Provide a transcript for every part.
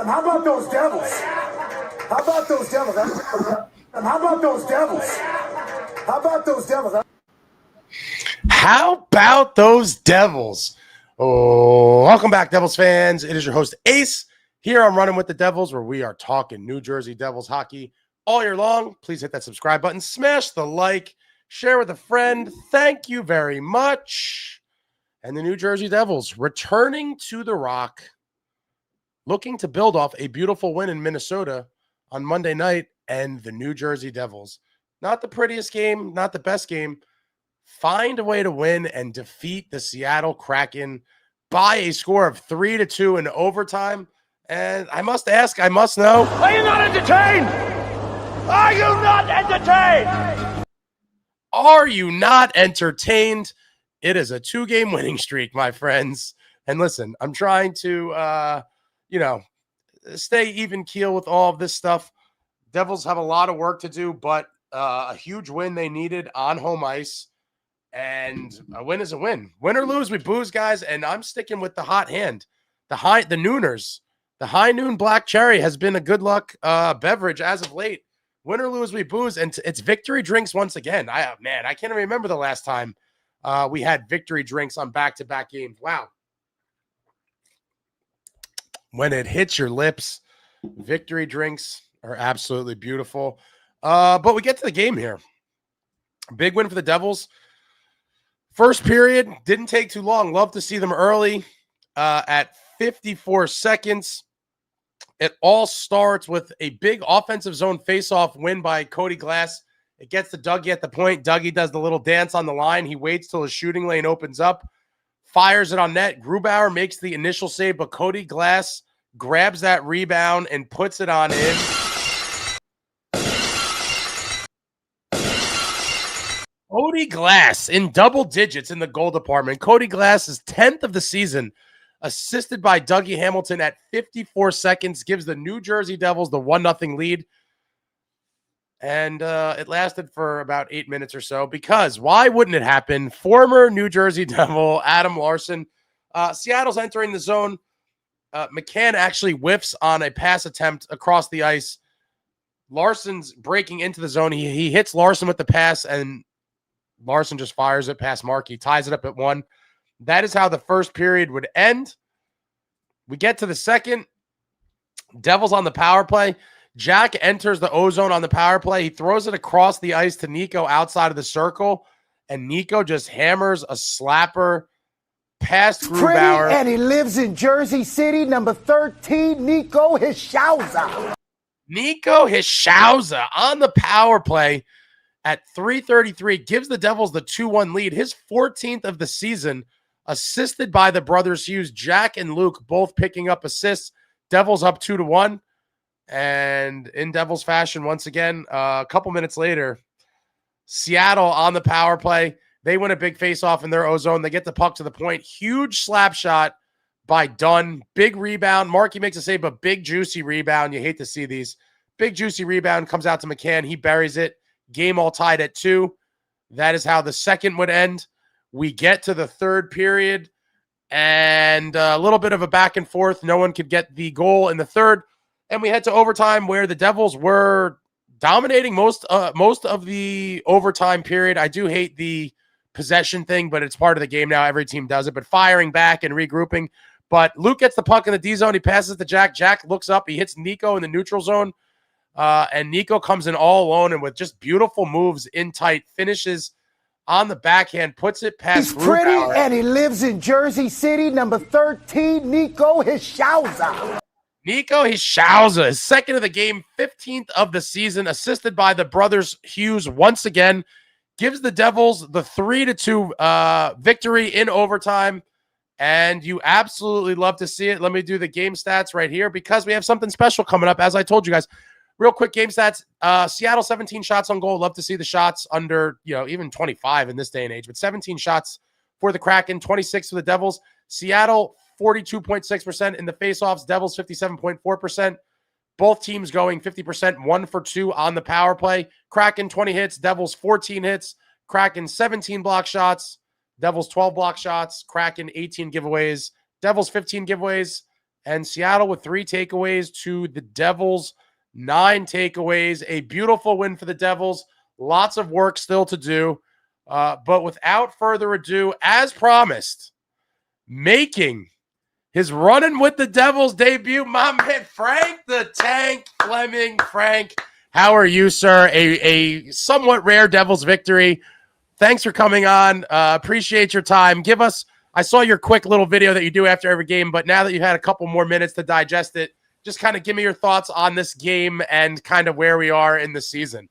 And how about those Devils? How about those Devils? And how about those Devils? How about those Devils? How about those Devils? Oh, welcome back, Devils fans. It is your host, Ace, here on Running with the Devils, where we are talking New Jersey Devils hockey all year long. Please hit that subscribe button, smash the like, share with a friend. Thank you very much. And the New Jersey Devils returning to the Rock, looking to build off a beautiful win in Minnesota on Monday night, and the New Jersey Devils, not the prettiest game, not the best game, find a way to win and defeat the Seattle Kraken by a score of 3-2 in overtime. And I must ask, I must know, are you not entertained? Are you not entertained? Are you not entertained? It is a 2-game winning streak, my friends. And listen, I'm trying to, stay even keel with all of this stuff. Devils have a lot of work to do, but a huge win they needed on home ice. And a win is a win. Win or lose, we booze, guys. And I'm sticking with the hot hand, the nooners. The high noon black cherry has been a good luck beverage as of late. Win or lose, we booze, and it's victory drinks once again. I can't even remember the last time we had victory drinks on back-to-back games. Wow. When it hits your lips, victory drinks are absolutely beautiful. But we get to the game here. Big win for the Devils. First period, didn't take too long. Love to see them early at 54 seconds. It all starts with a big offensive zone faceoff win by Cody Glass. It gets to Dougie at the point. Dougie does the little dance on the line. He waits till his shooting lane opens up, fires it on net. Grubauer makes the initial save, but Cody Glass grabs that rebound and puts it on in. Cody Glass in double digits in the goal department. Cody Glass is 10th of the season, assisted by Dougie Hamilton at 54 seconds, gives the New Jersey Devils the 1-0 lead. And it lasted for about 8 minutes or so, because why wouldn't it happen? Former New Jersey Devil Adam Larsson. Seattle's entering the zone. McCann actually whiffs on a pass attempt across the ice. Larsson's breaking into the zone. He hits Larsson with the pass, and Larsson just fires it past Markey, ties it up at 1. That is how the first period would end. We get to the second. Devils on the power play. Jack enters the O-zone on the power play. He throws it across the ice to Nico outside of the circle, and Nico just hammers a slapper past Grubauer. Pretty, and he lives in Jersey City, number 13, Nico Hischier. Nico Hischier on the power play at 3:33 gives the Devils the 2-1 lead, his 14th of the season, assisted by the brothers Hughes. Jack and Luke both picking up assists. Devils up 2-1. And in Devils fashion, once again, a couple minutes later, Seattle on the power play. They win a big faceoff in their O-zone. They get the puck to the point. Huge slap shot by Dunn. Big rebound. Markey makes a save, but big, juicy rebound. You hate to see these. Big, juicy rebound comes out to McCann. He buries it. Game all tied at 2. That is how the second would end. We get to the third period, and a little bit of a back and forth. No one could get the goal in the third, and we head to overtime, where the Devils were dominating most of the overtime period. I do hate the possession thing, but it's part of the game now. Every team does it, but firing back and regrouping. But Luke gets the puck in the D zone. He passes to Jack. Jack looks up. He hits Nico in the neutral zone. And Nico comes in all alone and with just beautiful moves in tight, finishes on the backhand, puts it past He's pretty, Grubauer. and he lives in Jersey City, number 13, Nico Hischier. Nico Hischier is second of the game, 15th of the season, assisted by the brothers Hughes once again, gives the Devils the 3-2 victory in overtime. And you absolutely love to see it. Let me do the game stats right here, because we have something special coming up, as I told you guys. Real quick game stats. Seattle, 17 shots on goal. Love to see the shots under, even 25 in this day and age. But 17 shots for the Kraken, 26 for the Devils. Seattle, 42.6% in the faceoffs. Devils, 57.4%. Both teams going 50%, 1 for 2 on the power play. Kraken, 20 hits. Devils, 14 hits. Kraken, 17 block shots. Devils, 12 block shots. Kraken, 18 giveaways. Devils, 15 giveaways. and Seattle with 3 takeaways to the Devils, 9 takeaways. A beautiful win for the Devils. Lots of work still to do. But without further ado, as promised, making his running with the Devils debut, my man, Frank the Tank Fleming. Frank, how are you, sir? A somewhat rare Devils victory. Thanks for coming on. Appreciate your time. I saw your quick little video that you do after every game, but now that you've had a couple more minutes to digest it, just kind of give me your thoughts on this game and kind of where we are in the season.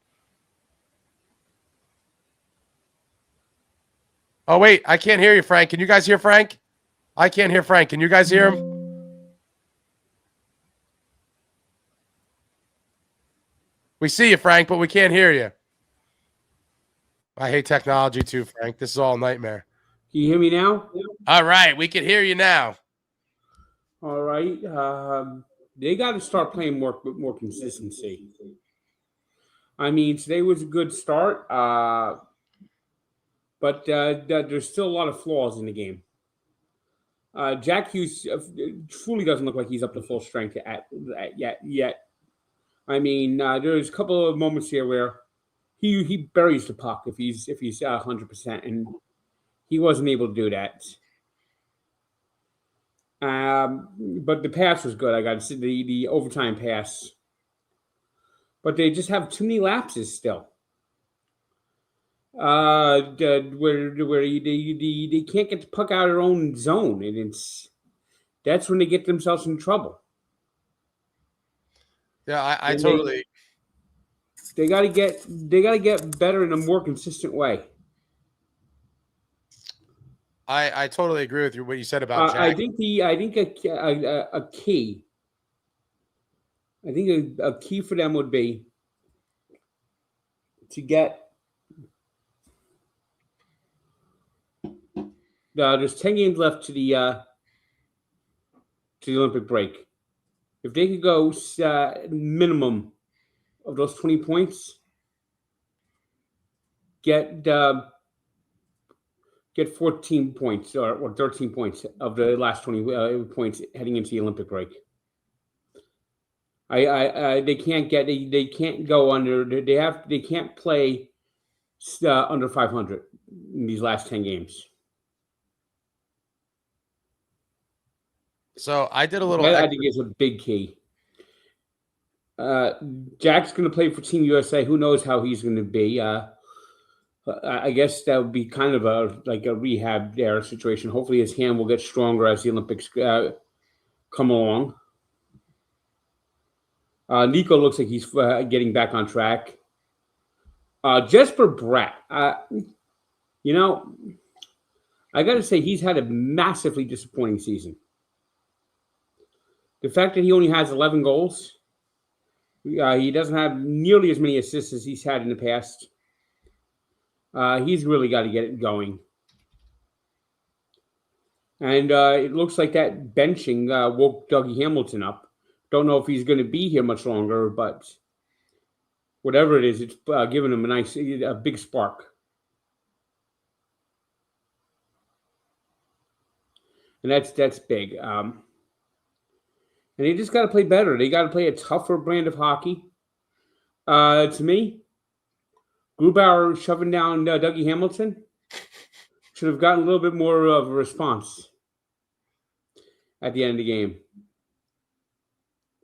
Oh, wait, I can't hear you, Frank. Can you guys hear Frank? I can't hear Frank. Can you guys hear him? We see you, Frank, but we can't hear you. I hate technology too, Frank. This is all a nightmare. Can you hear me now? All right, we can hear you now. All right. They got to start playing more consistency. I mean, today was a good start, but there's still a lot of flaws in the game. Jackhughes truly doesn't look like he's up to full strength yet. I mean, there's a couple of moments here where he buries the puck if he's 100%, and he wasn't able to do that. But the pass was good. I got to see the overtime pass, but they just have too many lapses still. Where they can't get the puck out of their own zone, and that's when they get themselves in trouble. Yeah, I totally. They got to get better in a more consistent way. I totally agree with you what you said about Jack. I think a key. I think a key for them would be to get. There's 10 games left to the Olympic break. If they could go minimum of those 20 points, get 14 points or 13 points of the last 20 points heading into the Olympic break. They can't go under. They can't play under 500 in these last 10 games. So I did a little. I think it's a big key. Jack's going to play for Team USA. Who knows how he's going to be? I guess that would be kind of a rehab there situation. Hopefully his hand will get stronger as the Olympics come along. Nico looks like he's getting back on track. Jesperbratt, I got to say he's had a massively disappointing season. The fact that he only has 11 goals, he doesn't have nearly as many assists as he's had in the past. He's really got to get it going. And it looks like that benching woke Dougie Hamilton up. Don't know if he's going to be here much longer, but whatever it is, it's giving him a big spark. And that's big. And they just got to play better. They got to play a tougher brand of hockey. To me, Grubauer shoving down Dougie Hamilton should have gotten a little bit more of a response at the end of the game.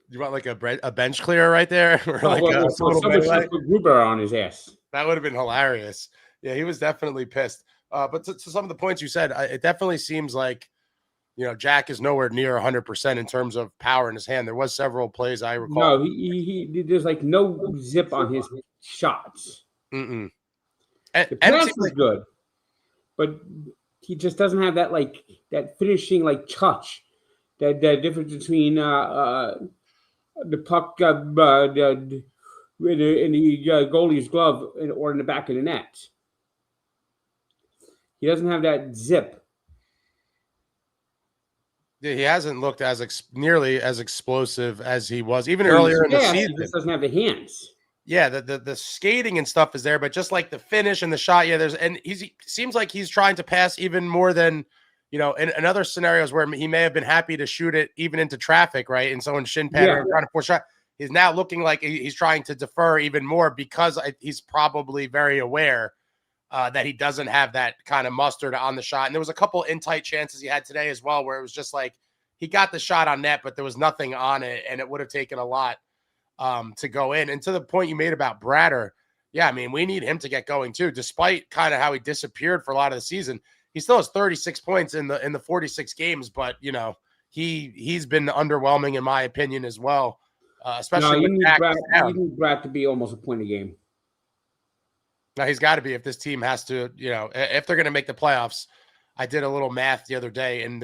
You want like a bench clear right there? Or somebody should put Grubauer on his ass. That would have been hilarious. Yeah, he was definitely pissed. But to some of the points you said, it definitely seems like, Jack is nowhere near 100% in terms of power in his hand. There was several plays I recall. No, he there's like no zip on his shots. Mm-mm. The pass is good, but he just doesn't have that finishing touch. That difference between the puck in the goalie's glove or in the back of the net. He doesn't have that zip. Yeah, he hasn't looked nearly as explosive as he was even earlier in the season. He just doesn't have the hands. Yeah, the skating and stuff is there, but just like the finish and the shot, he seems like he's trying to pass even more than in other scenarios where he may have been happy to shoot it even into traffic, right? And someone's shin pad or trying to force shot. He's now looking like he's trying to defer even more because he's probably very aware that he doesn't have that kind of mustard on the shot. And there was a couple in tight chances he had today as well, where it was just like he got the shot on net, but there was nothing on it, and it would have taken a lot to go in. And to the point you made about Bratter, yeah, I mean, we need him to get going too. Despite kind of how he disappeared for a lot of the season, he still has 36 points in the 46 games. But he's been underwhelming in my opinion as well. Especially you need Bratt to be almost a point a game. Now he's got to be if this team has to, if they're going to make the playoffs. I did a little math the other day, and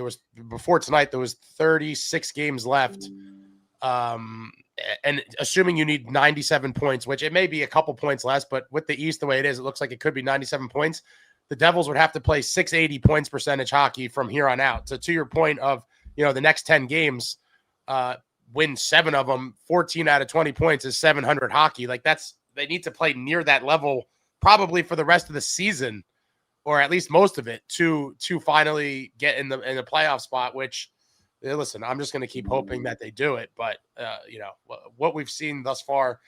before tonight there was 36 games left. And assuming you need 97 points, which it may be a couple points less, but with the East the way it is, it looks like it could be 97 points. The Devils would have to play 680 points percentage hockey from here on out. So to your point of, the next 10 games, win 7 of them, 14 out of 20 points is 700 hockey. Like they need to play near that level probably for the rest of the season, or at least most of it, to finally get in the playoff spot, which, listen, I'm just going to keep hoping that they do it. But, what we've seen thus far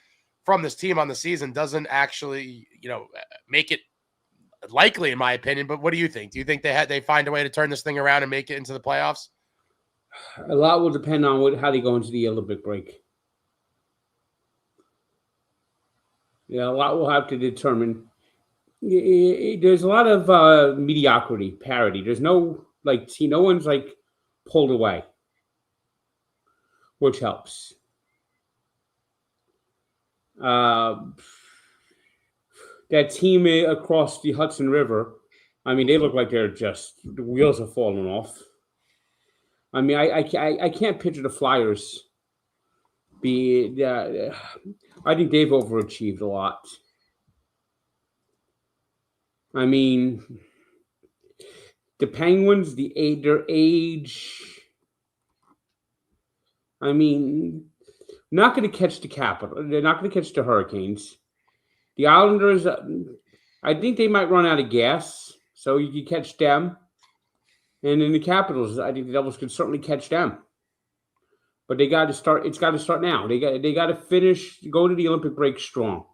from this team on the season doesn't actually, make it likely, in my opinion. But what do you think? Do you think they find a way to turn this thing around and make it into the playoffs? A lot will depend on how they go into the Olympic break. Yeah, a lot will have to determine. There's a lot of mediocrity, parity. There's no no one's pulled away, which helps. That team across the Hudson River, I mean, they look like the wheels are falling off. I mean, I can't picture the Flyers I think they've overachieved a lot. I mean, the Penguins, their age. I mean, not going to catch the Capital. They're not going to catch the Hurricanes. The Islanders, I think they might run out of gas, so you can catch them. And in the Capitals, I think the Devils can certainly catch them. But they got to start. It's got to start now. They got to go to the Olympic break strong.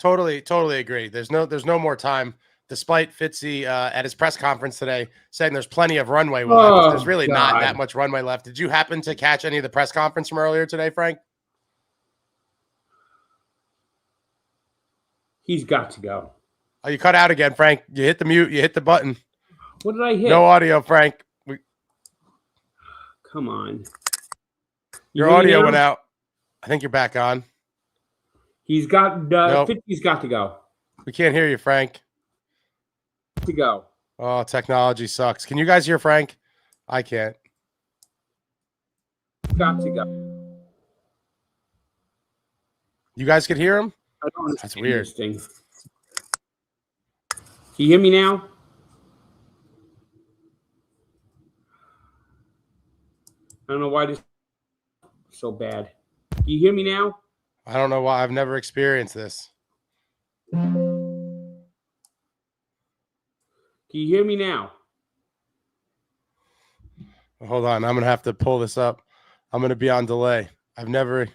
Totally agree. There's no more time. Despite Fitzy at his press conference today saying there's plenty of runway left. There's really not that much runway left. Did you happen to catch any of the press conference from earlier today, Frank? He's got to go. Oh, you cut out again, Frank. You hit the mute. You hit the button. What did I hit? No audio, Frank. Come on. Your audio went out. I think you're back on. He's got. Nope. He's got to go. We can't hear you, Frank. To go. Oh, technology sucks. Can you guys hear Frank? I can't. Got to go. You guys could hear him? I don't understand. That's weird. Can you hear me now? I don't know why this is so bad. Can you hear me now? I don't know why. I've never experienced this. Can you hear me now? Hold on. I'm going to have to pull this up. I'm going to be on delay. I've never.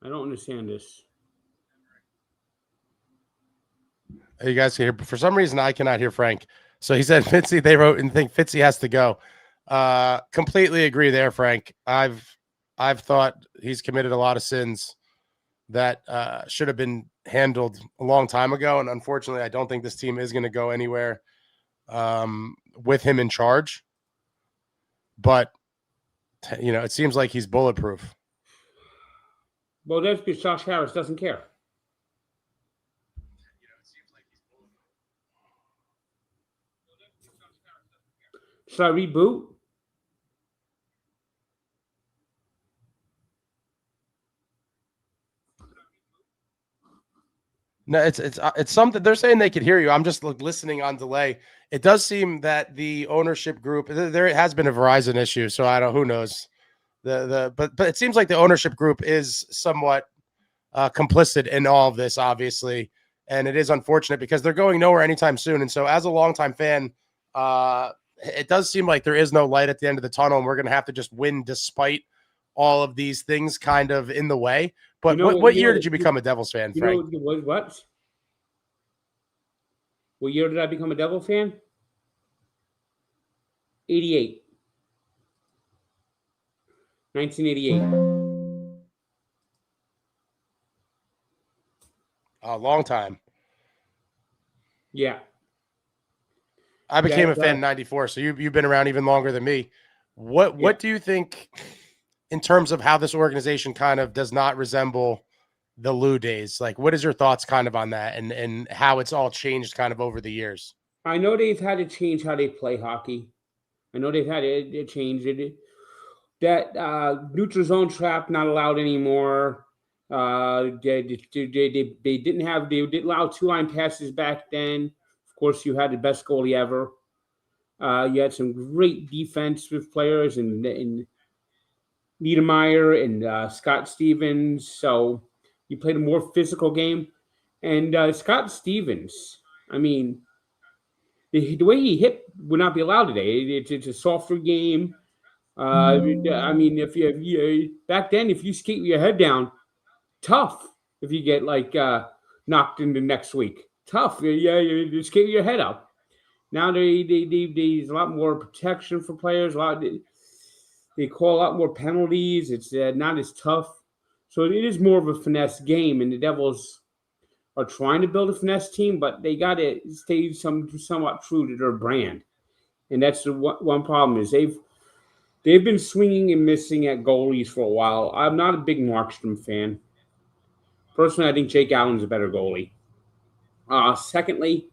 I don't understand this. You guys can hear. For some reason, I cannot hear Frank. So he said, Fitzy, they wrote and think Fitzy has to go. Completely agree there, Frank. I've thought he's committed a lot of sins that should have been handled a long time ago. And unfortunately, I don't think this team is going to go anywhere with him in charge. But, it seems like he's bulletproof. Well, that's because Josh Harris doesn't care. Should I reboot? No, it's something they're saying they could hear you. I'm just listening on delay. It does seem that the ownership group, there has been a Verizon issue, so who knows. But it seems like the ownership group is somewhat complicit in all of this, obviously. And it is unfortunate because they're going nowhere anytime soon. And so as a longtime fan, it does seem like there is no light at the end of the tunnel, and we're going to have to just win despite all of these things kind of in the way. But what year did you become a Devils fan, Frank? What? What year did I become a Devil fan? 88. 1988. A long time. Yeah. I became a fan in 94, so you've been around even longer than me. What do you think in terms of how this organization kind of does not resemble the Lou days? Like, what is your thoughts kind of on that and how it's all changed kind of over the years? I know they've had to change how they play hockey. I know they've had to change it. That neutral zone trap not allowed anymore. They didn't allow two-line passes back then. Of course, you had the best goalie ever. You had some great defensive players in Niedermeyer and Scott Stevens. So you played a more physical game. And Scott Stevens, I mean, the way he hit would not be allowed today. It's a softer game. I mean, if you back then, if you skate with your head down, tough. If you get knocked into next week, tough. You skate with your head up. Now there's a lot more protection for players. They call a lot more penalties. It's not as tough. So it is more of a finesse game, and the Devils are trying to build a finesse team, but they got to stay somewhat true to their brand. And that's the one problem is they've been swinging and missing at goalies for a while. I'm not a big Markstrom fan. Personally, I think Jake Allen's a better goalie. Secondly,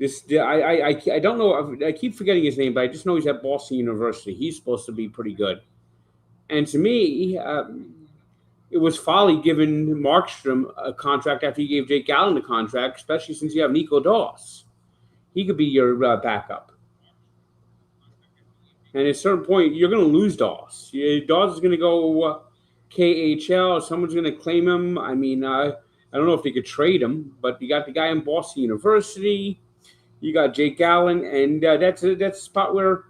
I don't know. I keep forgetting his name, but I just know he's at Boston University. He's supposed to be pretty good. And to me, it was folly giving Markstrom a contract after he gave Jake Allen a contract, especially since you have Nico Doss. He could be your backup. And at a certain point, you're going to lose Doss. Doss is going to go KHL. Someone's going to claim him. I mean, I don't know if they could trade him, but you got the guy in Boston University. You got Jake Allen, and that's a spot where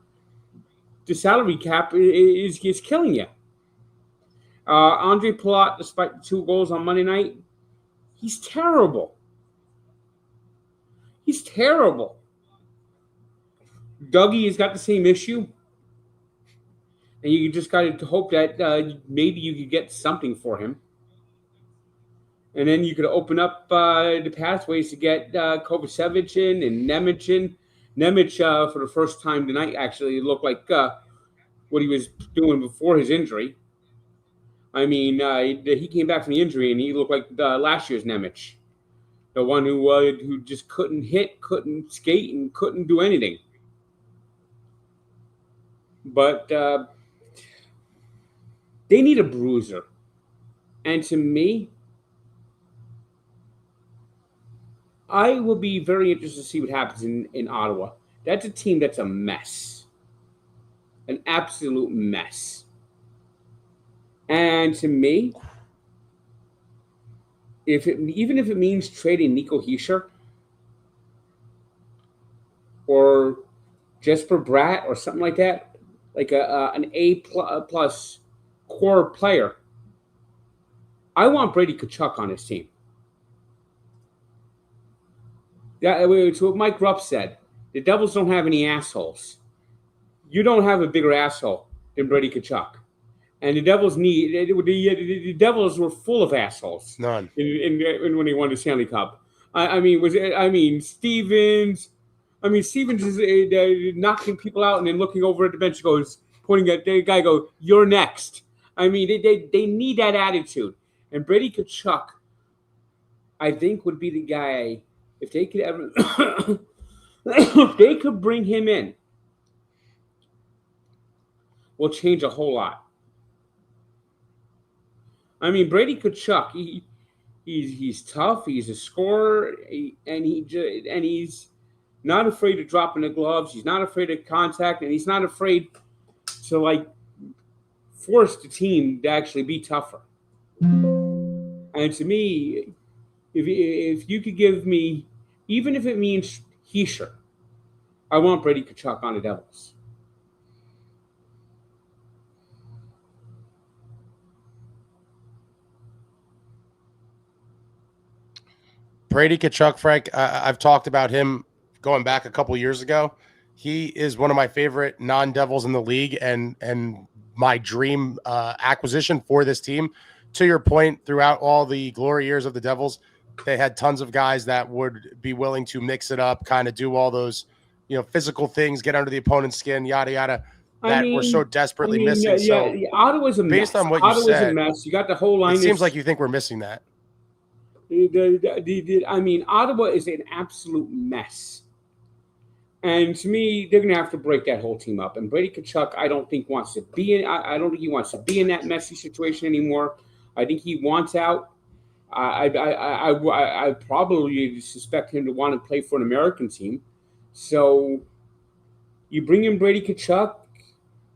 the salary cap is killing you. Andre Palat, despite the 2 goals on Monday night, he's terrible. He's terrible. Dougie has got the same issue. And you just got to hope that maybe you could get something for him. And then you could open up the pathways to get Kovacevic in and Nemec in. Nemec, for the first time tonight, actually looked like what he was doing before his injury. I mean, he came back from the injury, and he looked like last year's Nemec. The one who just couldn't hit, couldn't skate, and couldn't do anything. But they need a bruiser. And to me, I will be very interested to see what happens in Ottawa. That's a team that's a mess. An absolute mess. And to me, even if it means trading Nico Hischier or Jesperbratt or something like that, like an A+ core player, I want Brady Tkachuk on his team. It's what Mike Rupp said. The Devils don't have any assholes. You don't have a bigger asshole than Brady Tkachuk. And the Devils the Devils were full of assholes. None. When they won the Stanley Cup. Stevens. Stevens is knocking people out and then looking over at the bench, goes, pointing at the guy, go, "You're next." I mean, they need that attitude. And Brady Tkachuk, I think, would be the guy, if they could ever, if they could bring him in, will change a whole lot. I mean, Brady Tkachuk, he's tough. He's a scorer, and he's not afraid to drop in the gloves. He's not afraid of contact, and he's not afraid to force the team to actually be tougher. And to me, if you could give me, even if it means Hischier, I want Brady Tkachuk on the Devils. Brady Tkachuk, Frank, I've talked about him going back a couple years ago. He is one of my favorite non-Devils in the league and my dream acquisition for this team. To your point, throughout all the glory years of the Devils, they had tons of guys that would be willing to mix it up, kind of do all those, physical things, get under the opponent's skin, yada, yada, that we're so desperately missing. So Ottawa's a mess. Based on what you Ottawa's said, a mess. You got the whole line. It seems like you think we're missing that. Ottawa is an absolute mess. And to me, they're going to have to break that whole team up. And Brady Tkachuk, I don't think wants to be in. I don't think he wants to be in that messy situation anymore. I think he wants out. I probably suspect him to want to play for an American team. So you bring in Brady Tkachuk.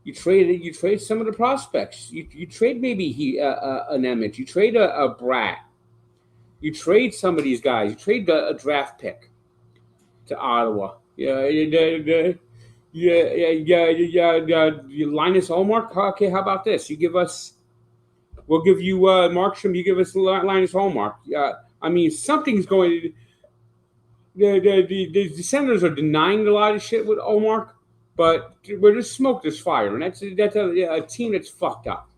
You trade some of the prospects. You trade maybe a Nemec. You trade a Bratt. You trade some of these guys. You trade a draft pick to Ottawa. Linus Ullmark. Okay, how about this? We'll give you Markstrom. You give us Linus Ullmark. Something's going. The Senators are denying a lot of shit with Ullmark, but we're just smoke this fire, and that's a team that's fucked up.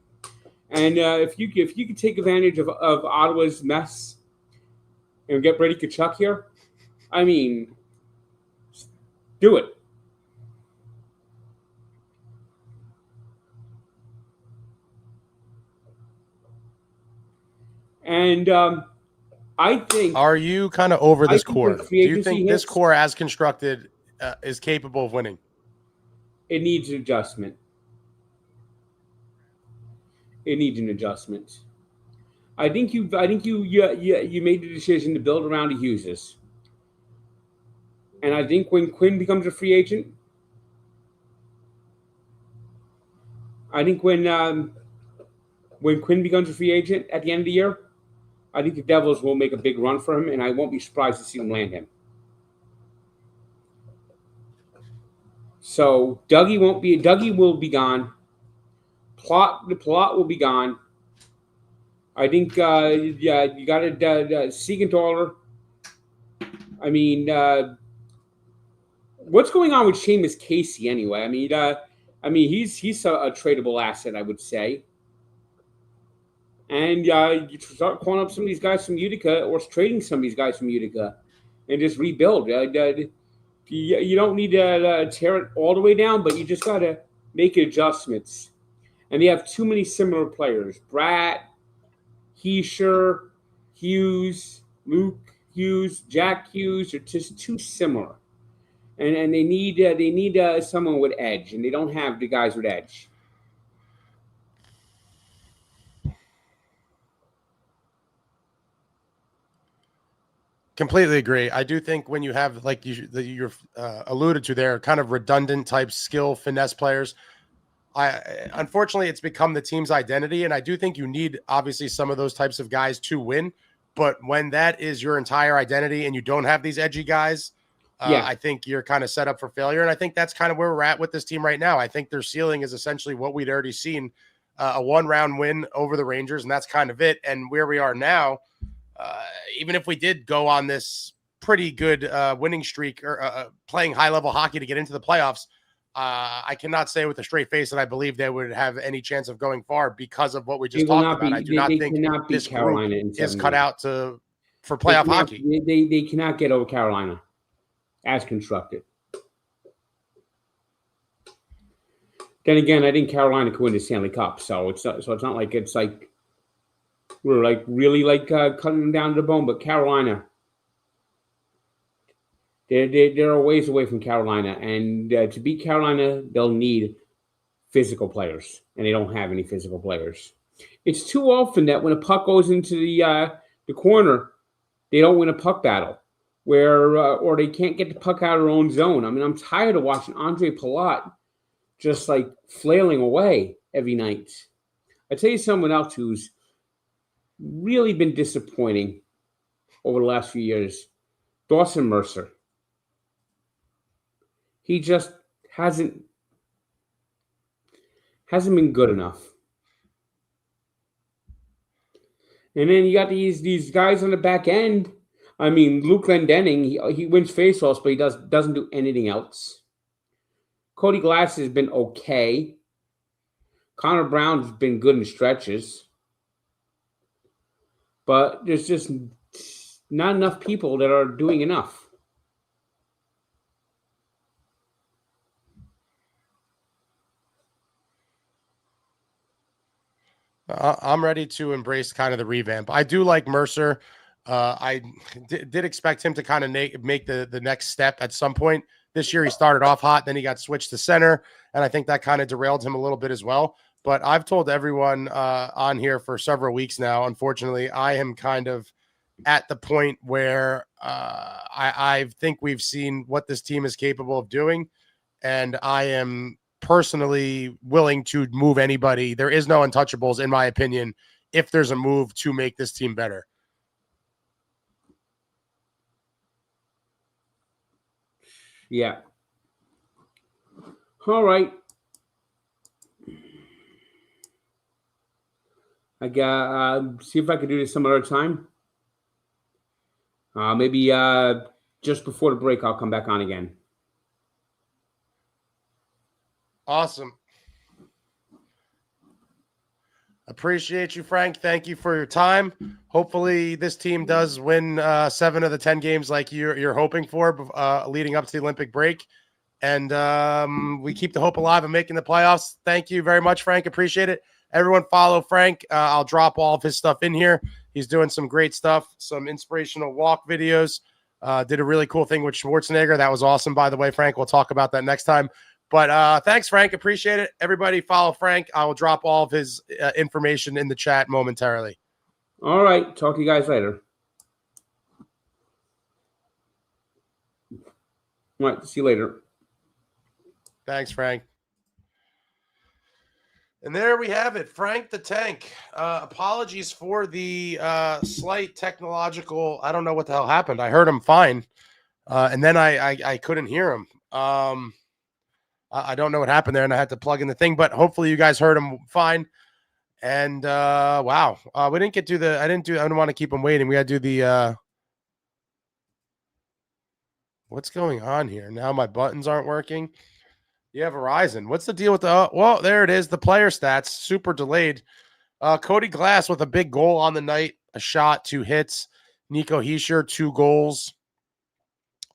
And if you could take advantage of Ottawa's mess and get Brady Tkachuk here, do it. And I think... Are you kind of over this core? Do you think this core as constructed is capable of winning? It needs an adjustment. It needs an adjustment. I think you made the decision to build around the Hugheses. And I think when Quinn becomes a free agent, when Quinn becomes a free agent at the end of the year, I think the Devils will make a big run for him, and I won't be surprised to see them land him. So Dougie will be gone. The plot will be gone. I think you got a Siegenthaler. What's going on with Seamus Casey anyway? He's a tradable asset, I would say. And you start calling up some of these guys from Utica or trading some of these guys from Utica and just rebuild. You don't need to tear it all the way down, but you just got to make adjustments. And they have too many similar players. Bratt, Hischier, Hughes, Luke Hughes, Jack Hughes are just too similar. And they need someone with edge, and they don't have the guys with edge. Completely agree. I do think when you have, like you're alluded to there, kind of redundant type skill finesse players, unfortunately it's become the team's identity, and I do think you need obviously some of those types of guys to win. But when that is your entire identity and you don't have these edgy guys, I think you're kind of set up for failure. And I think that's kind of where we're at with this team right now. I think their ceiling is essentially what we'd already seen, a 1-round win over the Rangers, and that's kind of it. And where we are now, even if we did go on this pretty good winning streak or playing high-level hockey to get into the playoffs, I cannot say with a straight face that I believe they would have any chance of going far because of what we just talked about. I do not think this group is cut out for playoff hockey. They cannot get over Carolina as constructed. Then again, I think Carolina could win the Stanley Cup, so it's not like we're really cutting them down to the bone. But Carolina, they're a ways away from Carolina, and to beat Carolina, they'll need physical players, and they don't have any physical players. It's too often that when a puck goes into the corner, they don't win a puck battle, or they can't get the puck out of their own zone. I'm tired of watching Andre Palat just flailing away every night. I tell you someone else who's really been disappointing over the last few years. Dawson Mercer. He just hasn't been good enough. And then you got these guys on the back end. I mean, Luke Glendening, he wins faceoffs, but he doesn't do anything else. Cody Glass has been okay. Connor Brown's been good in stretches. But there's just not enough people that are doing enough. I'm ready to embrace kind of the revamp. I do like Mercer. I did expect him to kind of make the next step at some point. This year he started off hot, then he got switched to center, and I think that kind of derailed him a little bit as well. But I've told everyone on here for several weeks now, unfortunately, I am kind of at the point where I think we've seen what this team is capable of doing, and I am personally willing to move anybody. There is no untouchables, in my opinion, if there's a move to make this team better. Yeah. All right. I got see if I could do this some other time. Maybe just before the break, I'll come back on again. Awesome. Appreciate you, Frank. Thank you for your time. Hopefully this team does win 7 of the 10 games like you're hoping for leading up to the Olympic break. And we keep the hope alive of making the playoffs. Thank you very much, Frank. Appreciate it. Everyone follow Frank. I'll drop all of his stuff in here. He's doing some great stuff, some inspirational walk videos. Did a really cool thing with Schwarzenegger. That was awesome, by the way, Frank. We'll talk about that next time. But thanks, Frank. Appreciate it. Everybody follow Frank. I will drop all of his information in the chat momentarily. All right. Talk to you guys later. All right. See you later. Thanks, Frank. And there we have it. Frank the Tank. Apologies for the slight technological. I don't know what the hell happened. I heard him fine. And then I couldn't hear him. I don't know what happened there, and I had to plug in the thing, but hopefully you guys heard him fine. And wow, we didn't get to the. I don't want to keep him waiting. We got to do the. What's going on here? Now my buttons aren't working. Yeah, Verizon. What's the deal with the? Well, there it is. The player stats super delayed. Cody Glass with a big goal on the night, a shot, 2 hits. Nico Hischier, 2 goals,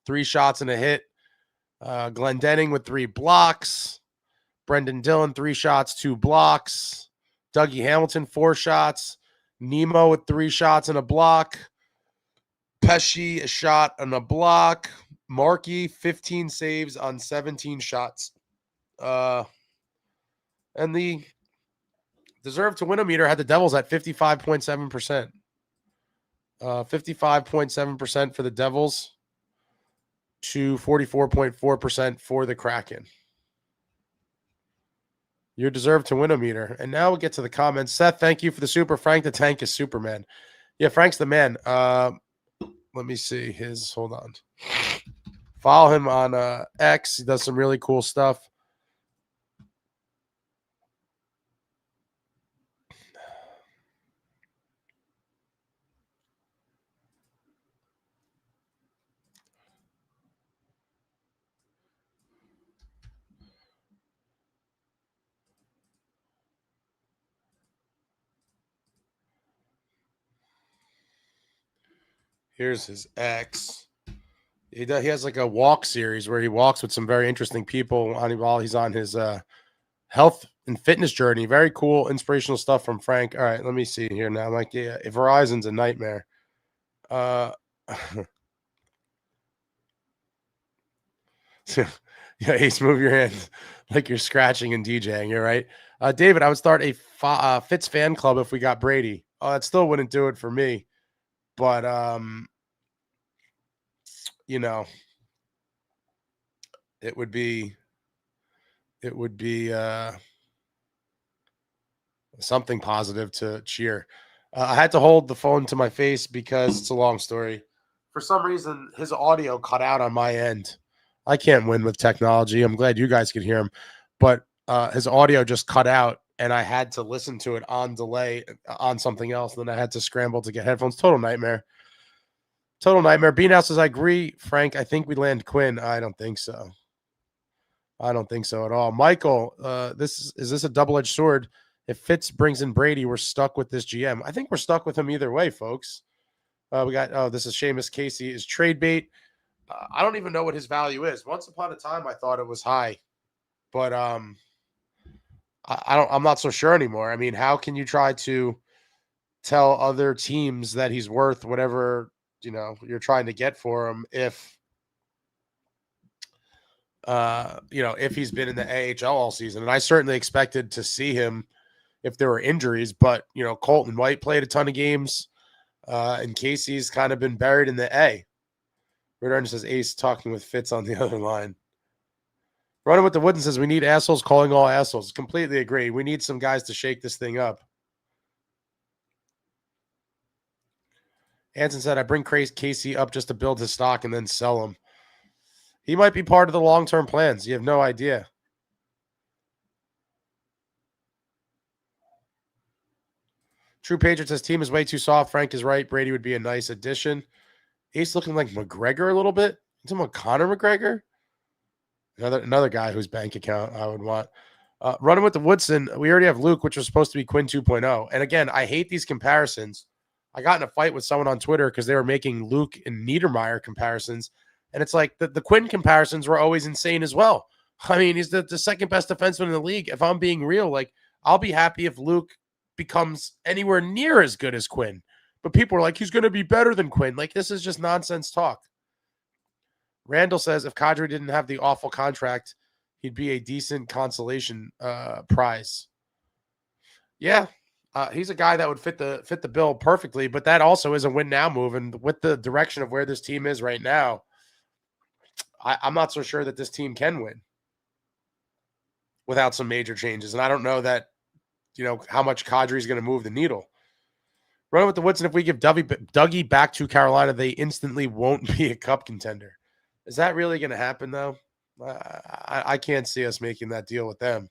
3 shots and a hit. Glendening with 3 blocks. Brendan Dillon, 3 shots, 2 blocks. Dougie Hamilton, 4 shots. Nemo with 3 shots and a block. Pesci, a shot and a block. Markey, 15 saves on 17 shots. And the deserve to win meter had the Devils at 55.7%. 55.7% for the Devils to 44.4% for the Kraken. You're deserved to win meter. And now we'll get to the comments. Seth, thank you for the super. Frank the Tank is Superman. Yeah, Frank's the man. Let me see his. Hold on. Follow him on X. He does some really cool stuff. Here's his X. He has like a walk series where he walks with some very interesting people while he's on his health and fitness journey. Very cool, inspirational stuff from Frank. All right, let me see here now. I'm like, yeah, Verizon's a nightmare. Yeah, Ace, move your hands like you're scratching and DJing. You're right. David, I would start a Fitz fan club if we got Brady. Oh, that still wouldn't do it for me. But, you know, it would be something positive to cheer. I had to hold the phone to my face because it's a long story. For some reason, his audio cut out on my end. I can't win with technology. I'm glad you guys could hear him. But his audio just cut out, and I had to listen to it on delay on something else. Then I had to scramble to get headphones. Total nightmare. Total nightmare. B-Now says, I agree, Frank. I think we land Quinn. I don't think so. I don't think so at all. Michael, is this a double-edged sword? If Fitz brings in Brady, we're stuck with this GM. I think we're stuck with him either way, folks. This is Seamus Casey. Is trade bait. I don't even know what his value is. Once upon a time, I thought it was high, but I'm not so sure anymore. I mean, how can you try to tell other teams that he's worth whatever, you're trying to get for him if he's been in the AHL all season? And I certainly expected to see him if there were injuries, but Colton White played a ton of games, and Casey's kind of been buried in the A. Red says Ace talking with Fitz on the other line. Running with the Wooden says we need assholes calling all assholes. Completely agree. We need some guys to shake this thing up. Anson said I bring Casey up just to build his stock and then sell him. He might be part of the long-term plans. You have no idea. True Patriot says team is way too soft. Frank is right. Brady would be a nice addition. Ace looking like McGregor a little bit. You talking about Conor McGregor? Another guy whose bank account I would want. Running with the Woodson, we already have Luke, which was supposed to be Quinn 2.0. And again, I hate these comparisons. I got in a fight with someone on Twitter because they were making Luke and Niedermeyer comparisons. And it's like the Quinn comparisons were always insane as well. I mean, he's the second best defenseman in the league. If I'm being real, I'll be happy if Luke becomes anywhere near as good as Quinn. But people are like, he's going to be better than Quinn. This is just nonsense talk. Randall says if Kadri didn't have the awful contract, he'd be a decent consolation prize. Yeah, he's a guy that would fit the bill perfectly, but that also is a win now move. And with the direction of where this team is right now, I'm not so sure that this team can win without some major changes. And I don't know that, how much Kadri is going to move the needle. Running with the Woodson, if we give Dougie back to Carolina, they instantly won't be a cup contender. Is that really going to happen, though? I can't see us making that deal with them.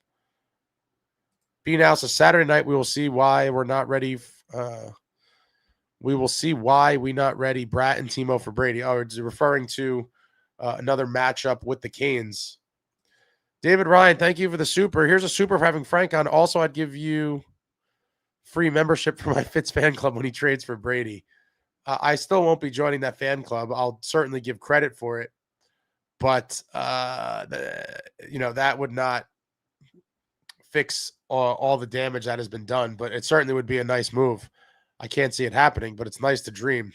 B-Now says Saturday night, we will see why we're not ready. We will see why we're not ready. Bratt and Timo for Brady. Oh, it's referring to another matchup with the Canes. David Ryan, thank you for the super. Here's a super for having Frank on. Also, I'd give you free membership for my Fitz fan club when he trades for Brady. I still won't be joining that fan club. I'll certainly give credit for it. But, that would not fix all the damage that has been done. But it certainly would be a nice move. I can't see it happening, but it's nice to dream.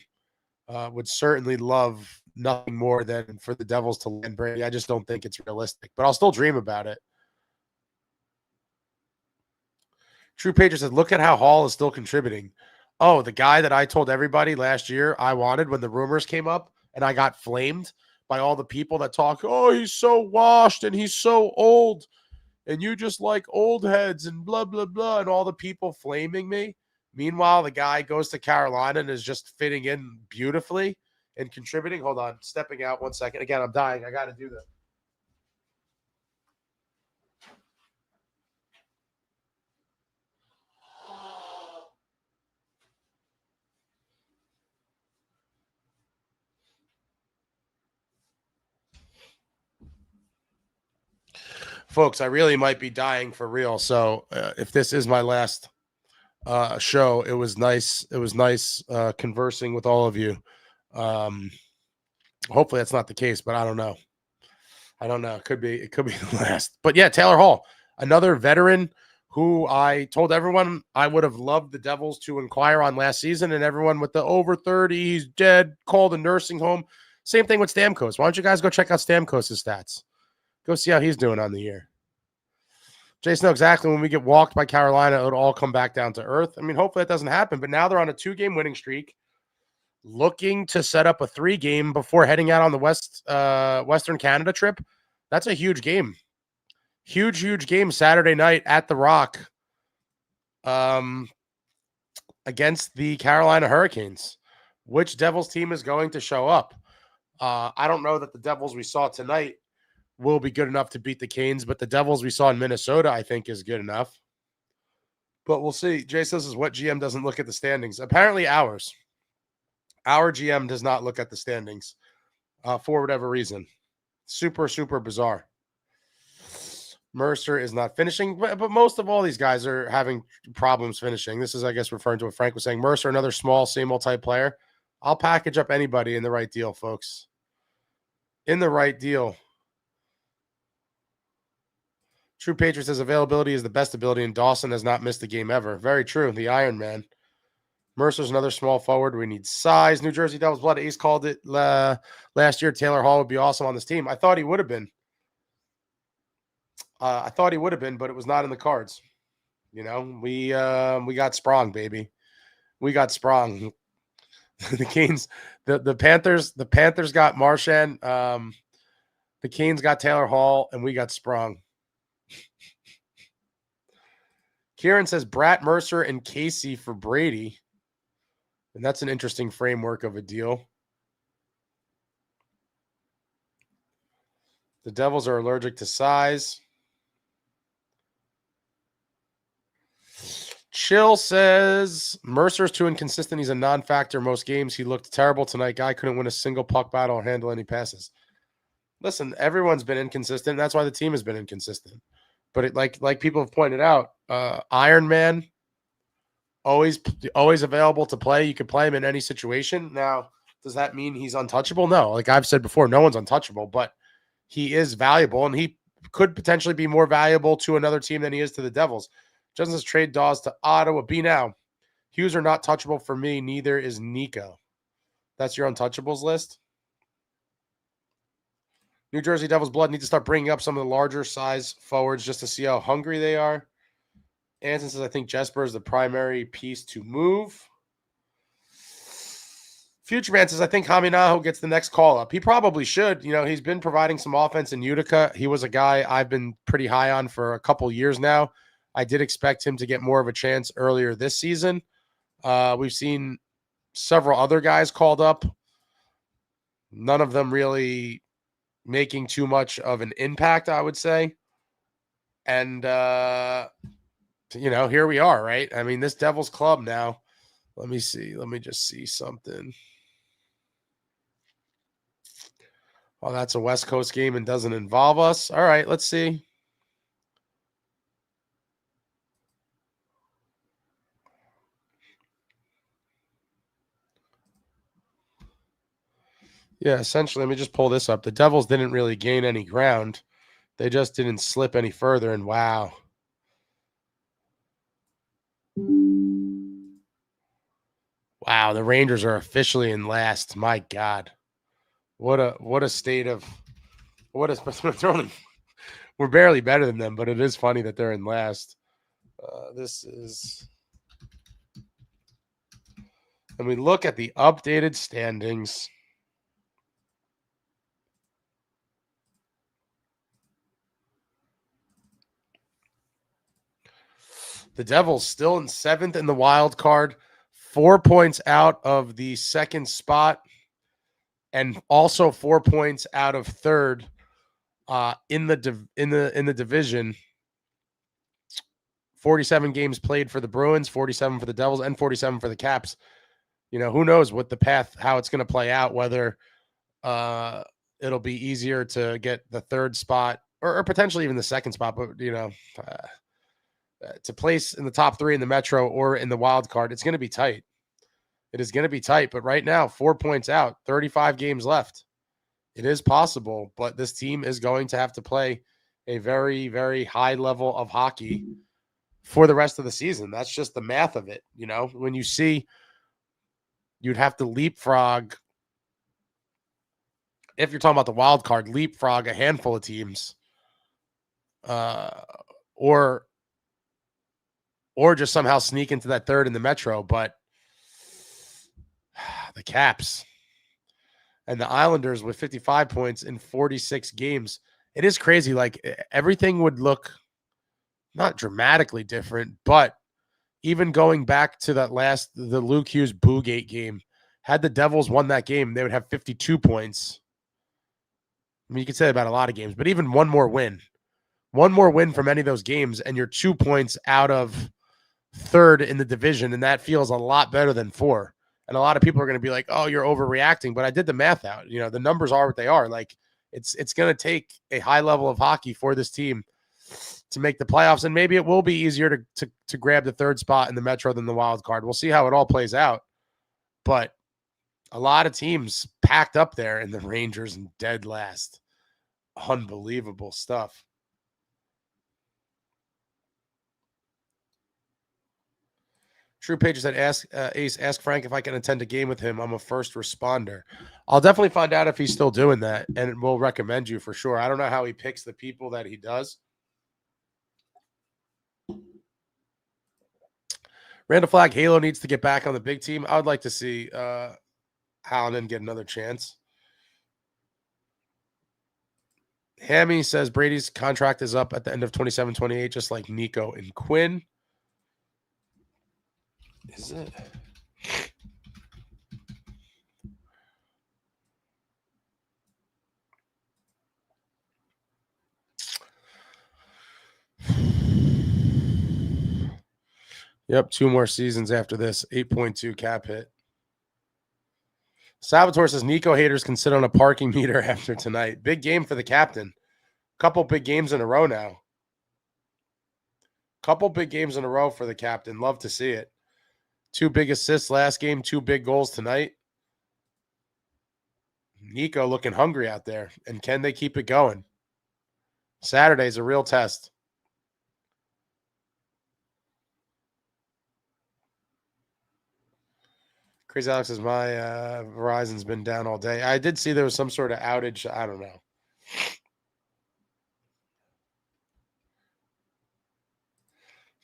Would certainly love nothing more than for the Devils to land Brady. I just don't think it's realistic. But I'll still dream about it. True Patriot said, look at how Hall is still contributing. Oh, the guy that I told everybody last year I wanted when the rumors came up and I got flamed by all the people that talk, oh, he's so washed and he's so old and you just like old heads and blah, blah, blah, and all the people flaming me. Meanwhile, the guy goes to Carolina and is just fitting in beautifully and contributing. Hold on, stepping out 1 second. Again, I'm dying. I got to do this. Folks, I really might be dying for real. So if this is my last show, it was nice. It was nice conversing with all of you. Hopefully that's not the case, but I don't know. It could be the last. But yeah, Taylor Hall, another veteran who I told everyone I would have loved the Devils to inquire on last season, and everyone with the over 30, he's dead, called a nursing home. Same thing with Stamkos. Why don't you guys go check out Stamkos' stats? Go see how he's doing on the year. Jason, exactly when we get walked by Carolina, it'll all come back down to earth. I mean, hopefully that doesn't happen, but now they're on a 2-game winning streak, looking to set up a 3-game before heading out on the Western Canada trip. That's a huge game. Huge game Saturday night at the Rock. against the Carolina Hurricanes. Which Devils team is going to show up? I don't know that the Devils we saw tonight will be good enough to beat the Canes, but the Devils we saw in Minnesota, I think, is good enough. But we'll see. Jay says, what GM doesn't look at the standings? Apparently ours. Our GM does not look at the standings for whatever reason. Super, super bizarre. Mercer is not finishing, but most of all these guys are having problems finishing. This is, I guess, referring to what Frank was saying. Mercer, another small, same-old type player. I'll package up anybody in the right deal, folks. In the right deal. True Patriot says availability is the best ability, and Dawson has not missed a game ever. Very true. The Iron Man. Mercer's another small forward. We need size. New Jersey Devils Blood Ace called it last year. Taylor Hall would be awesome on this team. I thought he would have been. But it was not in the cards. You know, we got Sprong, baby. We got Sprong. The Canes, the Panthers got Marchand. The Canes got Taylor Hall, and we got Sprong. Kieran says Bratt, Mercer, and Casey for Brady. And that's an interesting framework of a deal. The Devils are allergic to size. Chill says Mercer's too inconsistent. He's a non-factor most games. He looked terrible tonight. Guy couldn't win a single puck battle or handle any passes. Listen, everyone's been inconsistent. That's why the team has been inconsistent. But like people have pointed out, Iron Man, always available to play. You can play him in any situation. Now, does that mean he's untouchable? No. Like I've said before, no one's untouchable, but he is valuable, and he could potentially be more valuable to another team than he is to the Devils. Justin says trade Dawes to Ottawa. Be now. Hughes are not touchable for me. Neither is Nico. That's your untouchables list. New Jersey Devils Blood need to start bringing up some of the larger size forwards just to see how hungry they are. Anson says, I think Jesper is the primary piece to move. Future Man says, I think Haminaho gets the next call up. He probably should. You know, he's been providing some offense in Utica. He was a guy I've been pretty high on for a couple years now. I did expect him to get more of a chance earlier this season. We've seen several other guys called up. None of them really making too much of an impact, I would say. And, you know, here we are, right? I mean, this Devils club now. Let me see. Let me just see something. Oh, that's a West Coast game and doesn't involve us. All right, let's see. Yeah, essentially, let me just pull this up. The Devils didn't really gain any ground. They just didn't slip any further, and wow. Wow, the Rangers are officially in last. My God. What a state of we're barely better than them, but it is funny that they're in last. This is, and we look at the updated standings. The Devils still in 7th in the wild card, 4 points out of the second spot, and also 4 points out of third in the division. 47 games played for the Bruins, 47 for the Devils, and 47 for the Caps. You know, who knows what the path, how it's going to play out, whether it'll be easier to get the third spot or potentially even the second spot, but, you know, to place in the top 3 in the Metro or in the wild card, it's going to be tight. It is going to be tight, but right now, 4 points out, 35 games left. It is possible, but this team is going to have to play a very, very high level of hockey for the rest of the season. That's just the math of it. You know, when you see you'd have to leapfrog, if you're talking about the wild card, leapfrog a handful of teams, or just somehow sneak into that third in the Metro. But the Caps and the Islanders with 55 points in 46 games, it is crazy. Like, everything would look not dramatically different, but even going back to the Luke Hughes Boogate game, had the Devils won that game, they would have 52 points. I mean, you could say about a lot of games, but even one more win from any of those games, and you're 2 points out of third in the division, and that feels a lot better than 4. And a lot of people are going to be like, oh, you're overreacting, but I did the math out. You know, the numbers are what they are. Like, it's going to take a high level of hockey for this team to make the playoffs, and maybe it will be easier to grab the third spot in the Metro than the wild card. We'll see how it all plays out, but a lot of teams packed up there, and the Rangers and dead last. Unbelievable stuff. True Pager said, ask Frank if I can attend a game with him. I'm a first responder. I'll definitely find out if he's still doing that, and we'll recommend you for sure. I don't know how he picks the people that he does. Randall Flagg, Halo needs to get back on the big team. I would like to see Hallinan get another chance. Hammy says Brady's contract is up at the end of 27-28, just like Nico and Quinn. Is it? Yep, 2 more seasons after this. 8.2 cap hit. Salvatore says Nico haters can sit on a parking meter after tonight. Big game for the captain. Couple big games in a row now. Couple big games in a row for the captain. Love to see it. 2 big assists last game, 2 big goals tonight. Nico looking hungry out there. And can they keep it going? Saturday's a real test. Crazy Alex says my Verizon's been down all day. I did see there was some sort of outage. I don't know.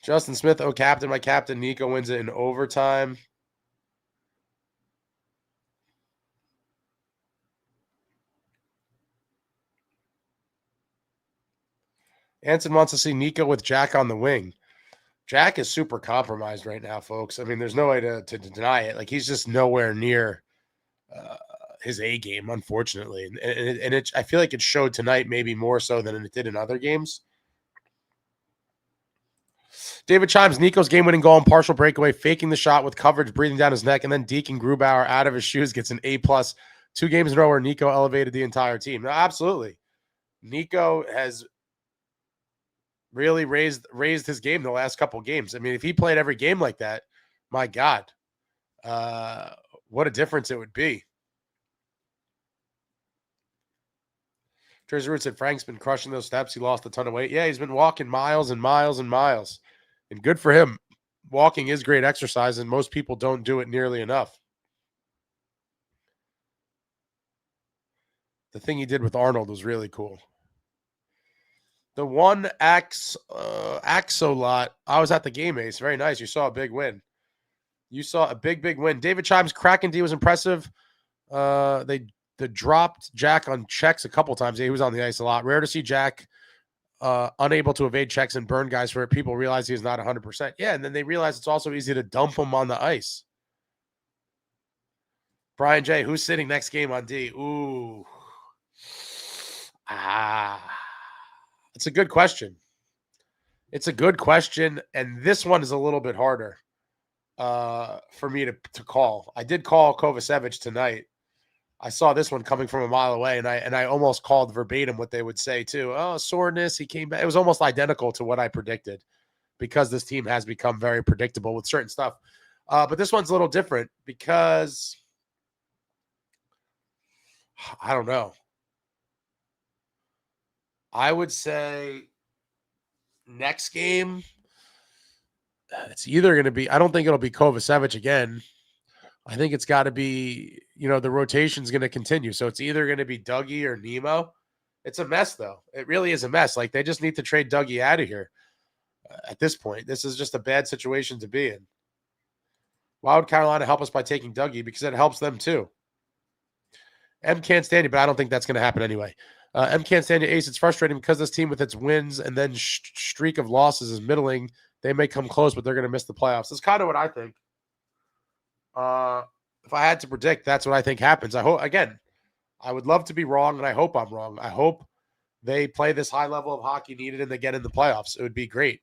Justin Smith, oh, captain, my captain. Nico wins it in overtime. Anson wants to see Nico with Jack on the wing. Jack is super compromised right now, folks. I mean, there's no way to deny it. Like, he's just nowhere near his A game, unfortunately. And I feel like it showed tonight maybe more so than it did in other games. David Chimes, Nico's game-winning goal on partial breakaway, faking the shot with coverage, breathing down his neck, and then deking Grubauer out of his shoes, gets an A+. 2 games in a row where Nico elevated the entire team. No, absolutely. Nico has really raised his game the last couple games. I mean, if he played every game like that, my God, what a difference it would be. Jersey Root said Frank's been crushing those steps. He lost a ton of weight. Yeah, he's been walking miles and miles and miles. And good for him. Walking is great exercise, and most people don't do it nearly enough. The thing he did with Arnold was really cool. The one Axolot, I was at the game, Ace. Very nice. You saw a big win. You saw a big win. David Chimes, Kraken D was impressive. They dropped Jack on checks a couple times. He was on the ice a lot. Rare to see Jack unable to evade checks and burn guys where people realize he's not 100%. Yeah, and then they realize it's also easy to dump him on the ice. Brian J., who's sitting next game on D? Ooh. It's a good question. It's a good question, and this one is a little bit harder for me to call. I did call Kovacevic tonight. I saw this one coming from a mile away, and I almost called verbatim what they would say too. Oh, soreness, he came back. It was almost identical to what I predicted because this team has become very predictable with certain stuff. But this one's a little different because I don't know. I would say next game, it's either going to be, I don't think it'll be Kovacevic again. I think it's got to be, the rotation's going to continue. So it's either going to be Dougie or Nemo. It's a mess, though. It really is a mess. Like, they just need to trade Dougie out of here at this point. This is just a bad situation to be in. Why would Carolina help us by taking Dougie? Because it helps them, too. M can't stand you, but I don't think that's going to happen anyway. M can't stand you, Ace. It's frustrating because this team with its wins and then streak of losses is middling. They may come close, but they're going to miss the playoffs. That's kind of what I think. If I had to predict, that's what I think happens. I would love to be wrong, and I hope I'm wrong. I hope they play this high level of hockey needed and they get in the playoffs. It would be great.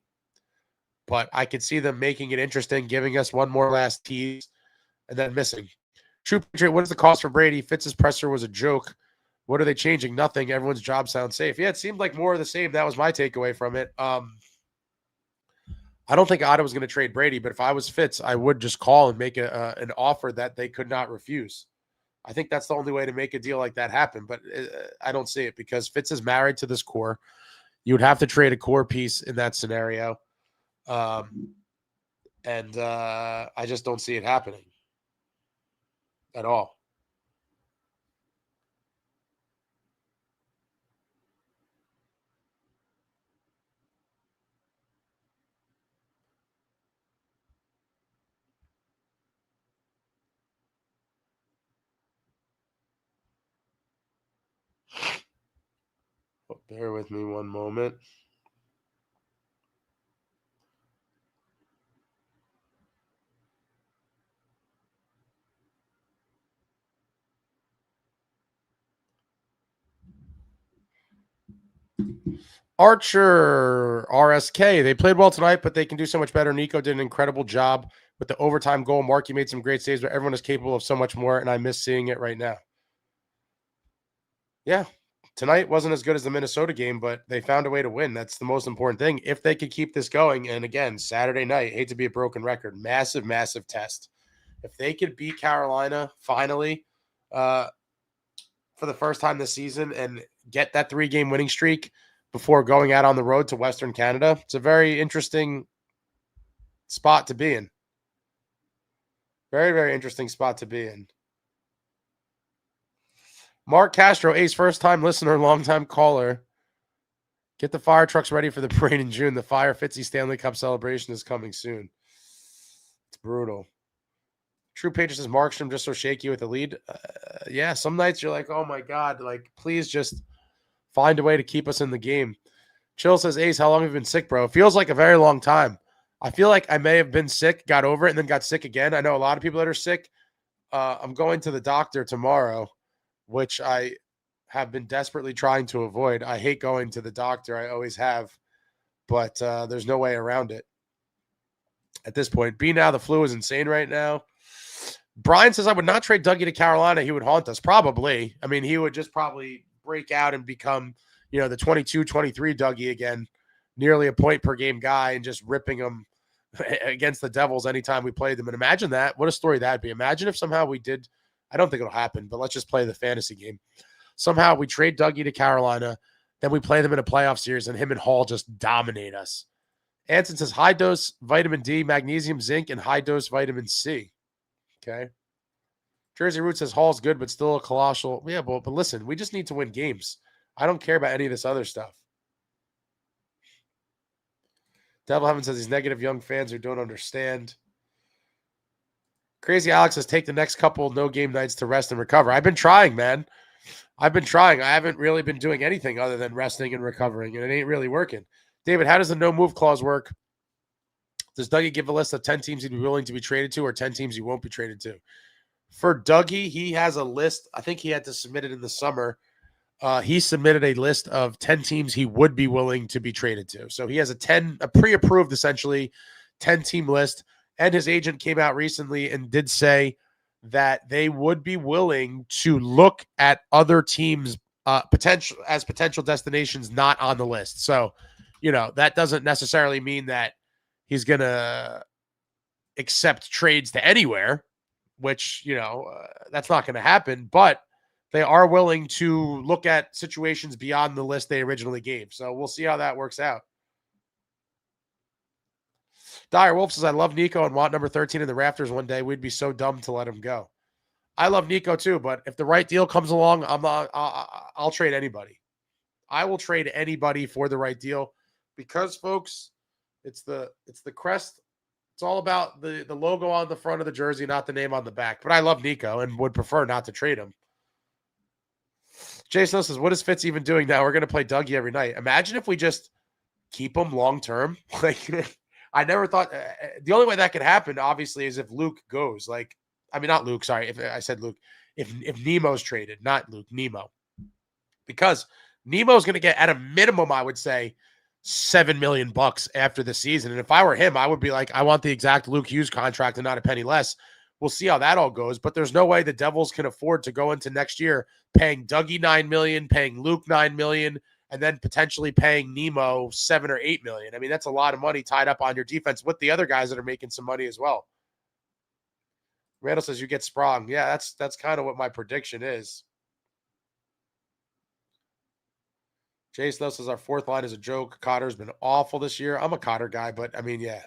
But I could see them making it interesting, giving us one more last tease, and then missing. True Patriot, what is the cost for Brady? Fitz's presser was a joke. What are they changing? Nothing. Everyone's job sounds safe. Yeah, it seemed like more of the same. That was my takeaway from it. I don't think Ottawa's going to trade Brady, but if I was Fitz, I would just call and make an offer that they could not refuse. I think that's the only way to make a deal like that happen, but I don't see it because Fitz is married to this core. You would have to trade a core piece in that scenario. I just don't see it happening at all. Bear with me one moment. Archer, RSK. They played well tonight, but they can do so much better. Nico did an incredible job with the overtime goal. Marky made some great saves, but everyone is capable of so much more, and I miss seeing it right now. Yeah, tonight wasn't as good as the Minnesota game, but they found a way to win. That's the most important thing. If they could keep this going, and again, Saturday night, hate to be a broken record, massive, massive test. If they could beat Carolina finally for the first time this season and get that 3-game winning streak before going out on the road to Western Canada, it's a very interesting spot to be in. Very, very interesting spot to be in. Mark Castro, Ace, first-time listener, long-time caller. Get the fire trucks ready for the parade in June. The Fire Fitzy Stanley Cup celebration is coming soon. It's brutal. True Patriot says, Markstrom just so shaky with the lead. Yeah, some nights you're like, oh, my God. Like, please just find a way to keep us in the game. Chill says, Ace, how long have you been sick, bro? It feels like a very long time. I feel like I may have been sick, got over it, and then got sick again. I know a lot of people that are sick. I'm going to the doctor tomorrow, which I have been desperately trying to avoid. I hate going to the doctor. I always have. But there's no way around it at this point. B now, the flu is insane right now. Brian says, I would not trade Dougie to Carolina. He would haunt us. Probably. I mean, he would just probably break out and become, the 22, 23 Dougie again, nearly a point per game guy and just ripping them against the Devils anytime we played them. And imagine that. What a story that'd be. Imagine if somehow we did. I don't think it'll happen, but let's just play the fantasy game. Somehow we trade Dougie to Carolina, then we play them in a playoff series, and him and Hall just dominate us. Anson says, high-dose vitamin D, magnesium, zinc, and high-dose vitamin C. Okay. Jersey Root says, Hall's good, but still a colossal. Yeah, but listen, we just need to win games. I don't care about any of this other stuff. Devil Heaven says, these negative young fans who don't understand. Crazy Alex says, take the next couple no game nights to rest and recover. I've been trying, man. I've been trying. I haven't really been doing anything other than resting and recovering, and it ain't really working. David, how does the no move clause work? Does Dougie give a list of 10 teams he'd be willing to be traded to or 10 teams he won't be traded to? For Dougie, he has a list. I think he had to submit it in the summer. He submitted a list of 10 teams he would be willing to be traded to. So he has a pre-approved, essentially, 10-team list. And his agent came out recently and did say that they would be willing to look at other teams' potential destinations not on the list. So, that doesn't necessarily mean that he's going to accept trades to anywhere, which, that's not going to happen. But they are willing to look at situations beyond the list they originally gave. So we'll see how that works out. Dire Wolf says, I love Nico and want number 13 in the rafters one day. We'd be so dumb to let him go. I love Nico too, but if the right deal comes along, I'll trade anybody. I will trade anybody for the right deal because, folks, it's the crest. It's all about the logo on the front of the jersey, not the name on the back. But I love Nico and would prefer not to trade him. Jason says, what is Fitz even doing now? We're going to play Dougie every night. Imagine if we just keep him long-term. Like, I never thought the only way that could happen, obviously, is if Luke goes. Like, I mean, not Luke. Sorry, if I said Luke. If Nemo's traded, not Luke, Nemo, because Nemo's going to get at a minimum, I would say, $7 million after the season. And if I were him, I would be like, I want the exact Luke Hughes contract and not a penny less. We'll see how that all goes. But there's no way the Devils can afford to go into next year paying Dougie $9 million, paying Luke $9 million, and then potentially paying Nemo $7 or $8 million. I mean, that's a lot of money tied up on your defense with the other guys that are making some money as well. Randall says you get Sprong. Yeah, that's kind of what my prediction is. Jason says our fourth line is a joke. Cotter's been awful this year. I'm a Cotter guy, but I mean, yeah.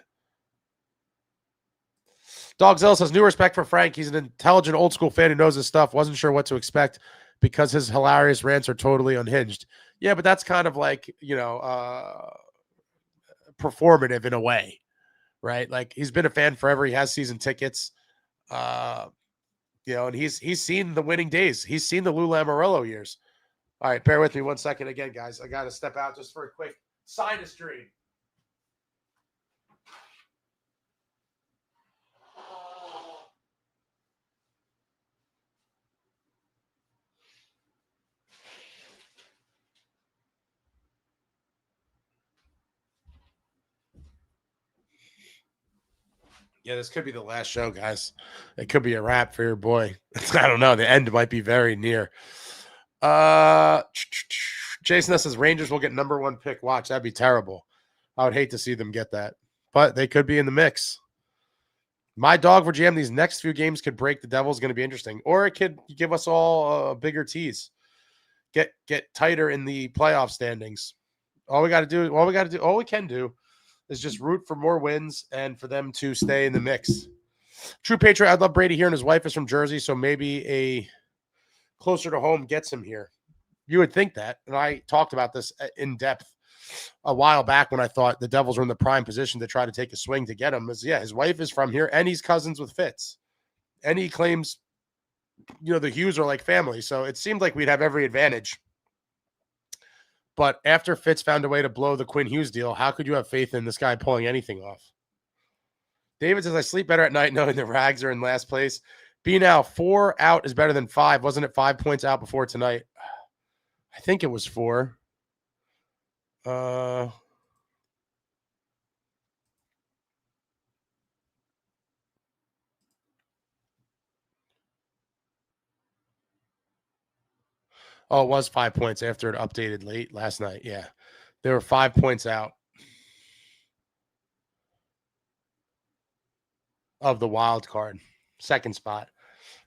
Dogzilla says new respect for Frank. He's an intelligent old school fan who knows his stuff. Wasn't sure what to expect because his hilarious rants are totally unhinged. Yeah, but that's kind of like, performative in a way, right? Like he's been a fan forever. He has season tickets. And he's seen the winning days. He's seen the Lou Lamoriello years. All right, bear with me 1 second again, guys. I got to step out just for a quick sinus drain. Yeah, this could be the last show, guys. It could be a wrap for your boy. I don't know. The end might be very near. Jason says Rangers will get number 1 pick. Watch, that'd be terrible. I would hate to see them get that, but they could be in the mix. My dog for GM, these next few games could break the Devils. Going to be interesting, or it could give us all a bigger tease. Get tighter in the playoff standings. All we can do is just root for more wins and for them to stay in the mix. True Patriot, I'd love Brady here, and his wife is from Jersey, so maybe a closer to home gets him here. You would think that, and I talked about this in depth a while back when I thought the Devils were in the prime position to try to take a swing to get him. His wife is from here, and he's cousins with Fitz. And he claims, the Hughes are like family, so it seemed like we'd have every advantage. But after Fitz found a way to blow the Quinn Hughes deal, how could you have faith in this guy pulling anything off? David says, I sleep better at night knowing the Rags are in last place. B now, 4 out is better than 5. Wasn't it 5 points out before tonight? I think it was 4. Oh, it was 5 points after it updated late last night. Yeah. They were 5 points out of the wild card, second spot.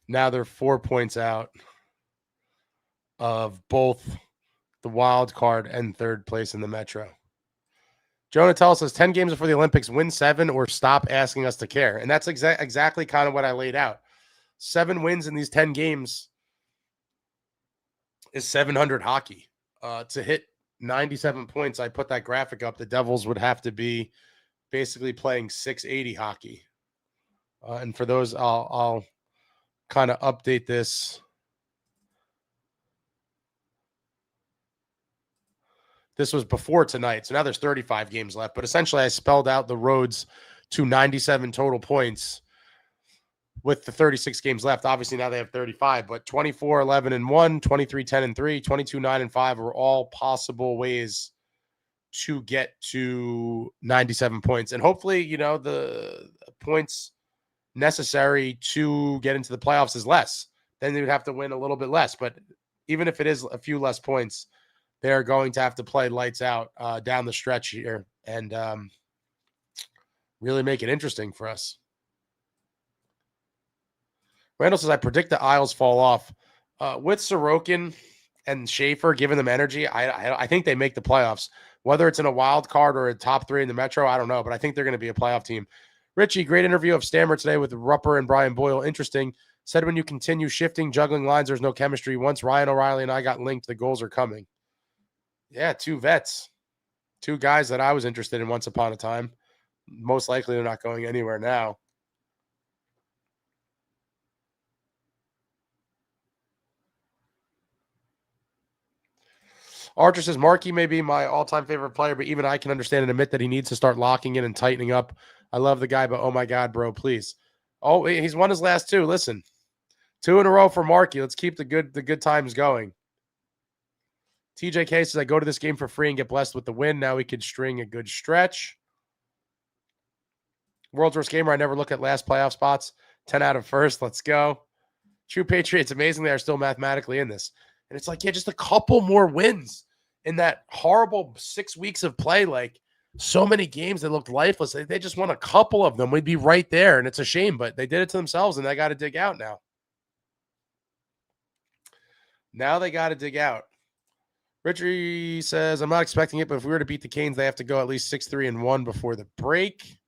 Now they're 4 points out of both the wild card and third place in the Metro. Jonah says 10 games before the Olympics, win 7 or stop asking us to care. And that's exactly kind of what I laid out. 7 wins in these 10 games is 700 hockey. To hit 97 points, I put that graphic up. The Devils would have to be basically playing 680 hockey. And for those, I'll kind of update this. This was before tonight, so now there's 35 games left. But essentially, I spelled out the roads to 97 total points with the 36 games left. Obviously, now they have 35, but 24, 11, and 1, 23, 10, and 3, 22, 9, and 5 are all possible ways to get to 97 points. And hopefully, the points necessary to get into the playoffs is less. Then they would have to win a little bit less. But even if it is a few less points, they're going to have to play lights out down the stretch here and really make it interesting for us. Randall says, I predict the Isles fall off. With Sorokin and Schaefer giving them energy, I think they make the playoffs. Whether it's in a wild card or a top 3 in the Metro, I don't know, but I think they're going to be a playoff team. Richie, great interview of Stammer today with Rupper and Brian Boyle. Interesting. Said when you continue shifting, juggling lines, there's no chemistry. Once Ryan O'Reilly and I got linked, the goals are coming. Yeah, 2 vets. 2 guys that I was interested in once upon a time. Most likely they're not going anywhere now. Archer says, Markey may be my all-time favorite player, but even I can understand and admit that he needs to start locking in and tightening up. I love the guy, but oh my God, bro, please. Oh, he's won his last 2. Listen, 2 in a row for Markey. Let's keep the good times going. TJK says, I go to this game for free and get blessed with the win. Now we can string a good stretch. World's Worst Gamer, I never look at last playoff spots. 10 out of first. Let's go. True Patriots, amazingly, are still mathematically in this. And it's like, yeah, just a couple more wins in that horrible 6 weeks of play. Like, so many games that looked lifeless. They just won a couple of them. We'd be right there, and it's a shame, but they did it to themselves, and they got to dig out now. Now they got to dig out. Richie says, I'm not expecting it, but if we were to beat the Canes, they have to go at least 6-3-1 before the break.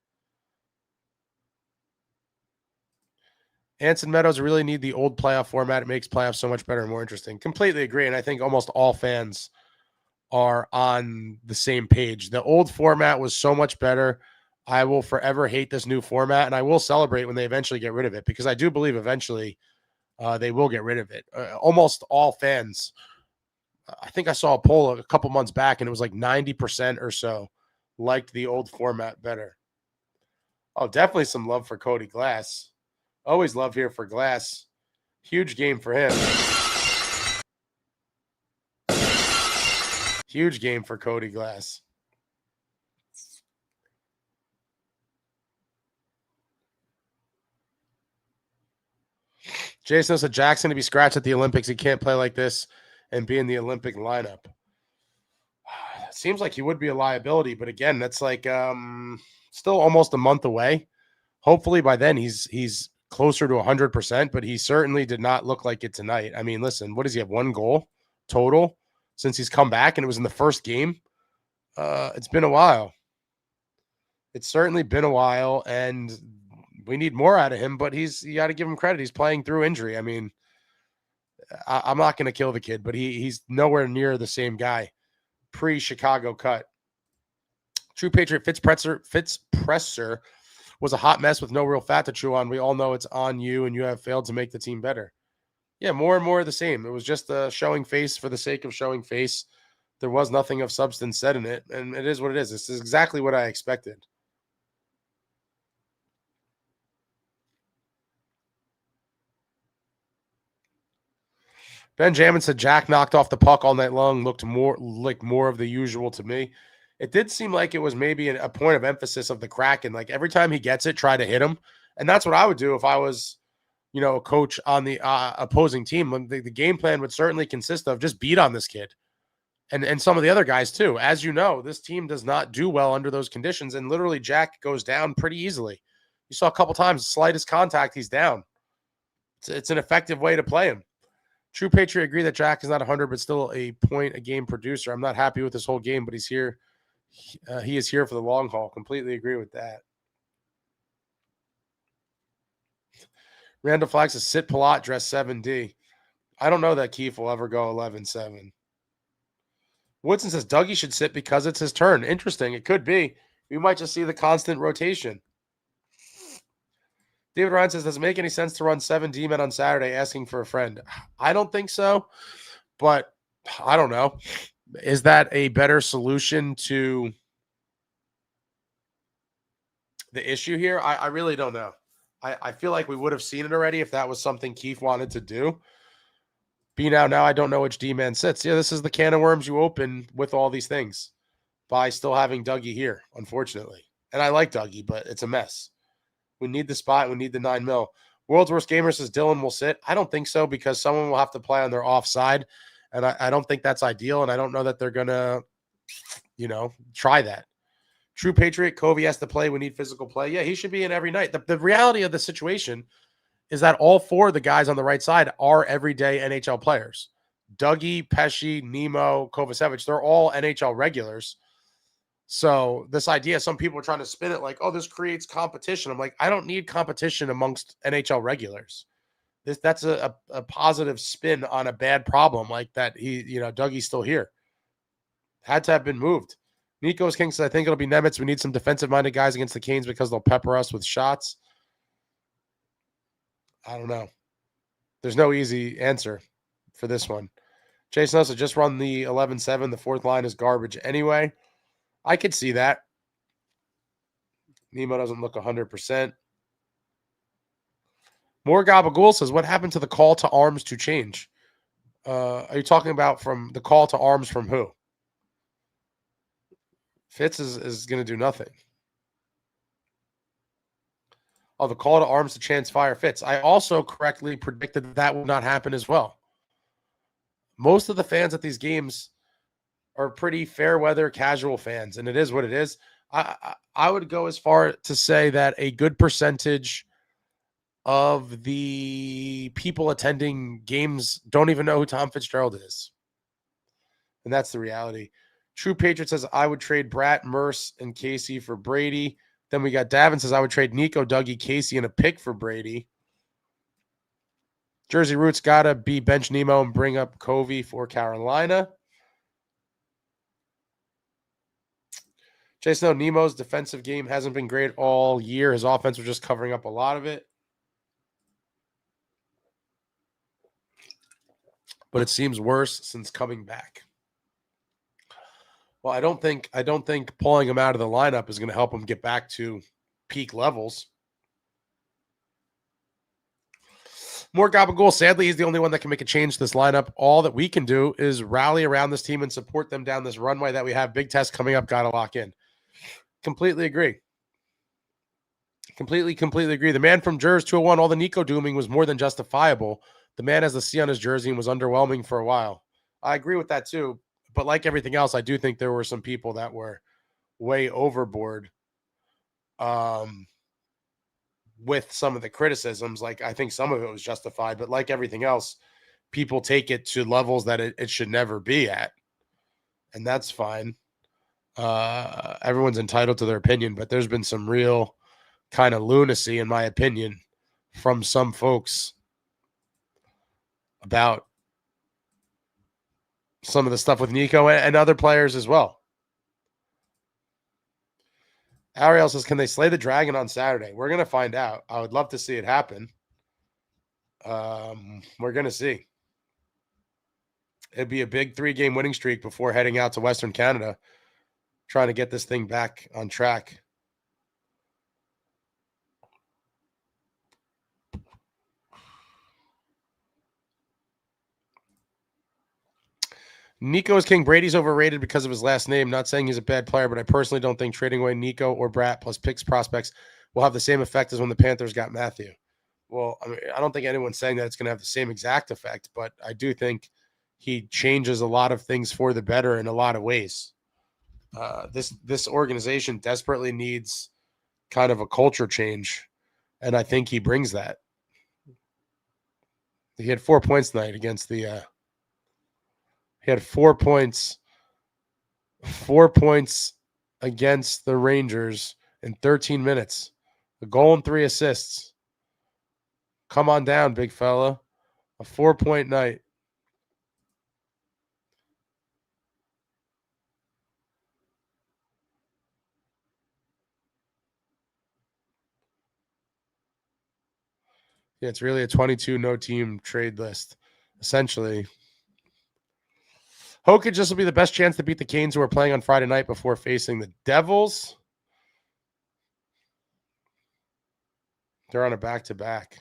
Anson Meadows really need the old playoff format. It makes playoffs so much better and more interesting. Completely agree, and I think almost all fans are on the same page. The old format was so much better. I will forever hate this new format, and I will celebrate when they eventually get rid of it, because I do believe eventually they will get rid of it. Almost all fans, I think I saw a poll a couple months back, and it was like 90% or so liked the old format better. Oh, definitely some love for Cody Glass. Always love here for Glass. Huge game for him. Huge game for Cody Glass. Jason said Jackson to be scratched at the Olympics. He can't play like this and be in the Olympic lineup. It seems like he would be a liability, but again, that's like still almost a month away. Hopefully by then he's closer to 100%, but he certainly did not look like it tonight. I mean, listen, what does he have? 1 goal total since he's come back, and it was in the first game. It's been a while. It's certainly been a while, and we need more out of him, but you got to give him credit. He's playing through injury. I mean, I'm not going to kill the kid, but he's nowhere near the same guy pre-Chicago cut. True Patriot Fitzpresser was a hot mess with no real fat to chew on. We all know it's on you, and you have failed to make the team better. Yeah, more and more of the same. It was just showing face for the sake of showing face. There was nothing of substance said in it, and it is what it is. This is exactly what I expected. Benjamin said Jack knocked off the puck all night long, looked more of the usual to me. It did seem like it was maybe a point of emphasis of the Kraken. Like every time he gets it, try to hit him. And that's what I would do if I was, a coach on the opposing team. The game plan would certainly consist of just beat on this kid and some of the other guys too. As you know, this team does not do well under those conditions. And literally Jack goes down pretty easily. You saw a couple times, slightest contact, he's down. It's an effective way to play him. True Patriot agree that Jack is not 100, but still a point-a-game producer. I'm not happy with this whole game, but he's here. He is here for the long haul. Completely agree with that. Randall Flags says sit Palat, dress 7D. I don't know that Keefe will ever go 11-7. Woodson says Dougie should sit because it's his turn. Interesting. It could be. We might just see the constant rotation. David Ryan says, does it make any sense to run 7 D-men on Saturday asking for a friend? I don't think so, but I don't know. Is that a better solution to the issue here? I really don't know. I feel like we would have seen it already if that was something Keefe wanted to do. Now I don't know which D-man sits. Yeah, this is the can of worms you open with all these things by still having Dougie here, unfortunately. And I like Dougie, but it's a mess. We need the spot. We need the 9 mil. World's Worst Gamer says Dylan will sit. I don't think so because someone will have to play on their offside. And I don't think that's ideal. And I don't know that they're going to, try that. True Patriot, Covey has to play. We need physical play. Yeah, he should be in every night. The reality of the situation is that all 4 of the guys on the right side are everyday NHL players. Dougie, Pesci, Nemo, Kovacevic, they're all NHL regulars. So this idea, some people are trying to spin it like, oh, this creates competition. I'm like, I don't need competition amongst NHL regulars. That's a positive spin on a bad problem like that. Dougie's still here. Had to have been moved. Nico's King says, I think it'll be Nemec. We need some defensive-minded guys against the Canes because they'll pepper us with shots. I don't know. There's no easy answer for this one. Jason also just run the 11-7. The fourth line is garbage anyway. I could see that. Nemo doesn't look 100%. More Gabagool says, what happened to the call to arms to change? Are you talking about from the call to arms from who? Fitz is going to do nothing. Oh, the call to arms to chance fire Fitz. I also correctly predicted that would not happen as well. Most of the fans at these games are pretty fair weather casual fans, and it is what it is. I would go as far to say that a good percentage of the people attending games don't even know who Tom Fitzgerald is. And that's the reality. True Patriot says, I would trade Bratt, Merce, and Casey for Brady. Then we got Davin says, I would trade Nico, Dougie, Casey, and a pick for Brady. Jersey Roots got to be bench Nemo and bring up Covey for Carolina. Jason, Nemo's defensive game hasn't been great all year. His offense was just covering up a lot of it. But it seems worse since coming back. Well, I don't think pulling him out of the lineup is going to help him get back to peak levels. More Gabagool. Sadly, he's the only one that can make a change to this lineup. All that we can do is rally around this team and support them down this runway that we have. Big test coming up. Got to lock in. Completely agree. Completely agree. The man from Jers 201, all the Nico dooming was more than justifiable. The man has the C on his jersey and was underwhelming for a while. I agree with that too. But like everything else, I do think there were some people that were way overboard with some of the criticisms. Like, I think some of it was justified, but like everything else, people take it to levels that it should never be at. And that's fine. Everyone's entitled to their opinion, but there's been some real kind of lunacy, in my opinion, from some folks about some of the stuff with Nico and other players as well. Ariel says, can they slay the dragon on Saturday? We're going to find out. I would love to see it happen. We're going to see. It'd be a big 3-game winning streak before heading out to Western Canada, trying to get this thing back on track. Nico is king. Brady's overrated because of his last name. Not saying he's a bad player, but I personally don't think trading away Nico or Bratt plus picks prospects will have the same effect as when the Panthers got Matthew. Well, I mean, I don't think anyone's saying that it's going to have the same exact effect, but I do think he changes a lot of things for the better in a lot of ways. This organization desperately needs kind of a culture change, and I think he brings that. He had 4 points tonight against the he had 4 points. 4 points against the Rangers in 13 minutes. A goal and 3 assists. Come on down, big fella. A 4-point night. Yeah, it's really a 22 no-team trade list, essentially. Hokic, this will be the best chance to beat the Canes, who are playing on Friday night before facing the Devils. They're on a back-to-back.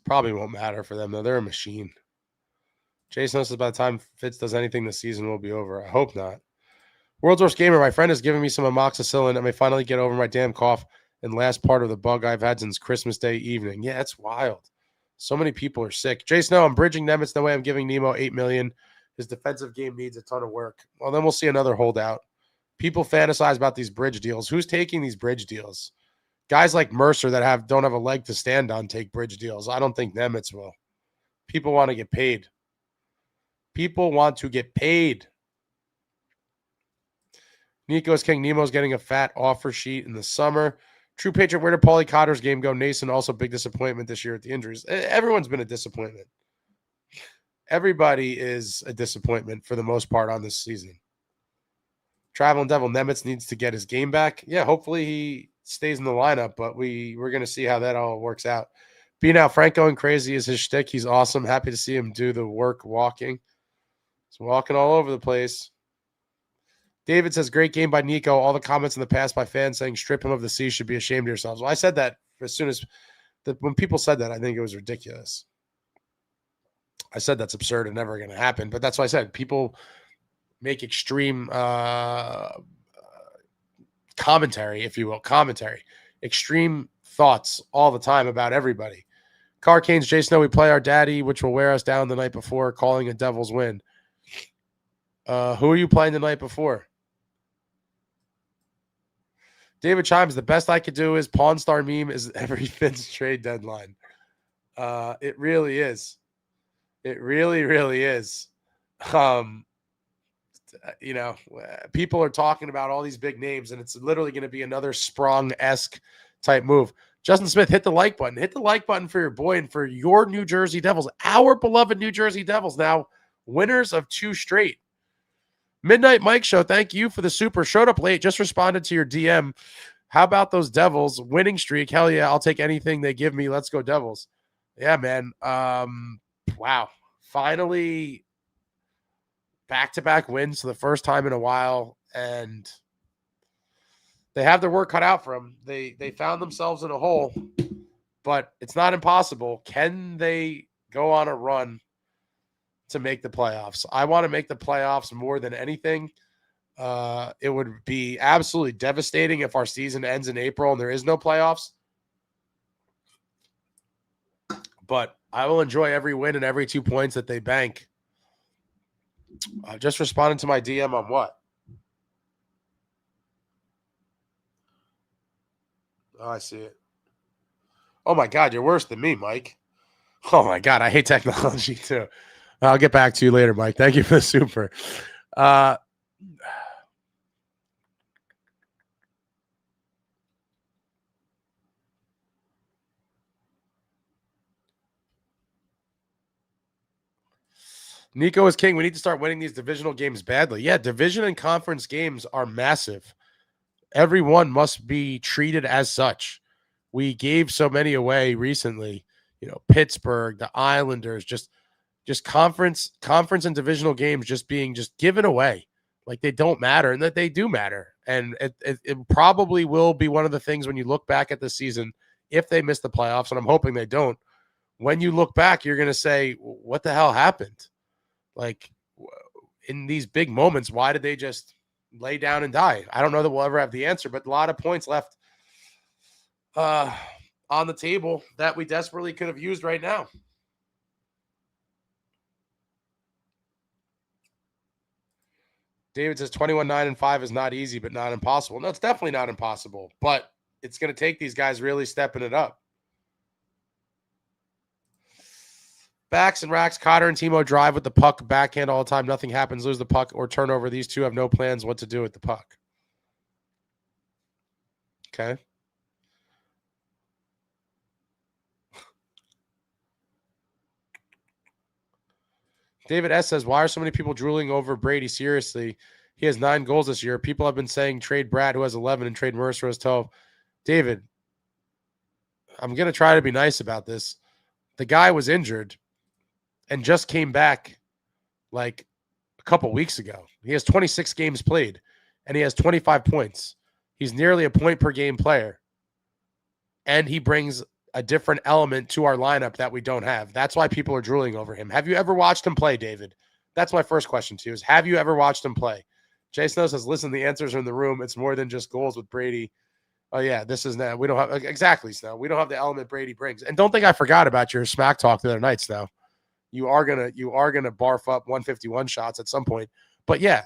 Probably won't matter for them, though. They're a machine. Jason says by the time Fitz does anything this season will be over. I hope not. World's Worst Gamer, my friend is giving me some amoxicillin. I may finally get over my damn cough and last part of the bug I've had since Christmas Day evening. Yeah, it's wild. So many people are sick. Jason, no, I'm bridging Nemec. No way I'm giving Nemo $8 million. His defensive game needs a ton of work. Well, then we'll see another holdout. People fantasize about these bridge deals. Who's taking these bridge deals? Guys like Mercer that don't have a leg to stand on take bridge deals. I don't think Nemec will. People want to get paid. People want to get paid. Nico's king. Nemo's getting a fat offer sheet in the summer. True Patriot, where did Paulie Cotter's game go? Nason, also big disappointment this year with the injuries. Everyone's been a disappointment. Everybody is a disappointment for the most part on this season. Traveling Devil Nemec needs to get his game back. Yeah, hopefully he stays in the lineup, but we're going to see how that all works out. Be now Frank going crazy is his shtick. He's awesome. Happy to see him do the work walking. He's walking all over the place. David says, great game by Nico. All the comments in the past by fans saying strip him of the C should be ashamed of yourselves. Well, I said that as soon as when people said that, I think it was ridiculous. I said that's absurd and never going to happen. But that's why I said people make extreme commentary, if you will, extreme thoughts all the time about everybody. Car Canes, Jason, we play our daddy, which will wear us down the night before, calling a Devils win. Who are you playing the night before? David Chimes, the best I could do is Pawn Star meme is every Finn's trade deadline. It really is. It really, really is. You know, people are talking about all these big names, and it's literally going to be another Sprong-esque type move. Justin Smith, hit the like button. Hit the like button for your boy and for your New Jersey Devils, our beloved New Jersey Devils, now winners of 2 straight. Midnight Mike Show, thank you for the super. Showed up late, just responded to your DM. How about those Devils? Winning streak. Hell yeah, I'll take anything they give me. Let's go Devils. Yeah, man. Wow. Finally, back-to-back wins for the first time in a while, and they have their work cut out for them. They found themselves in a hole, but it's not impossible. Can they go on a run to make the playoffs? I want to make the playoffs more than anything. It would be absolutely devastating if our season ends in April and there is no playoffs. But I will enjoy every win and every 2 points that they bank. I just responded to my DM on what? Oh, I see it. Oh, my God, you're worse than me, Mike. Oh, my God, I hate technology, too. I'll get back to you later, Mike. Thank you for the super. Nico is king. We need to start winning these divisional games badly. Yeah, division and conference games are massive. Everyone must be treated as such. We gave so many away recently. You know, Pittsburgh, the Islanders, just conference and divisional games just being given away like they don't matter, and that they do matter. And it probably will be one of the things when you look back at the season, if they miss the playoffs, and I'm hoping they don't, when you look back, you're going to say, what the hell happened? Like, in these big moments, why did they just lay down and die? I don't know that we'll ever have the answer, but a lot of points left on the table that we desperately could have used right now. David says 21-9-5 is not easy, but not impossible. No, it's definitely not impossible, but it's going to take these guys really stepping it up. Backs and racks, Cotter and Timo drive with the puck, backhand all the time. Nothing happens, lose the puck or turnover. These two have no plans what to do with the puck. Okay. David S. says, why are so many people drooling over Brady? Seriously, he has 9 goals this year. People have been saying trade Brad, who has 11, and trade Mercer, who has 12. David, I'm going to try to be nice about this. The guy was injured and just came back like a couple weeks ago. He has 26 games played, and he has 25 points. He's nearly a point per game player, and he brings a different element to our lineup that we don't have. That's why people are drooling over him. Have you ever watched him play, David? That's my first question to you is, have you ever watched him play? Jay Snow says, listen, the answers are in the room. It's more than just goals with Brady. Oh, yeah, this is now. We don't have, exactly, Snow. We don't have the element Brady brings. And don't think I forgot about your smack talk the other night, Snow. You are gonna barf up 151 shots at some point. But yeah,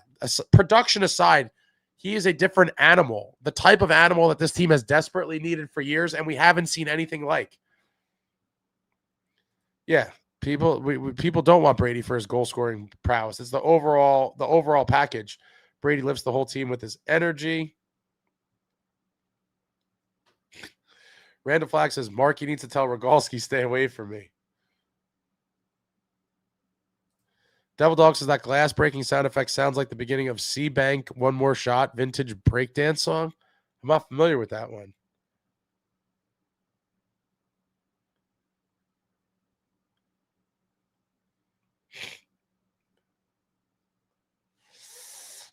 production aside, he is a different animal, the type of animal that this team has desperately needed for years, and we haven't seen anything like. Yeah, people don't want Brady for his goal scoring prowess. It's the overall package. Brady lifts the whole team with his energy. Randall Flag says, Mark, you need to tell Rogalski stay away from me. Devil Dog says that glass breaking sound effect sounds like the beginning of Sea Bank One More Shot vintage breakdance song. I'm not familiar with that one.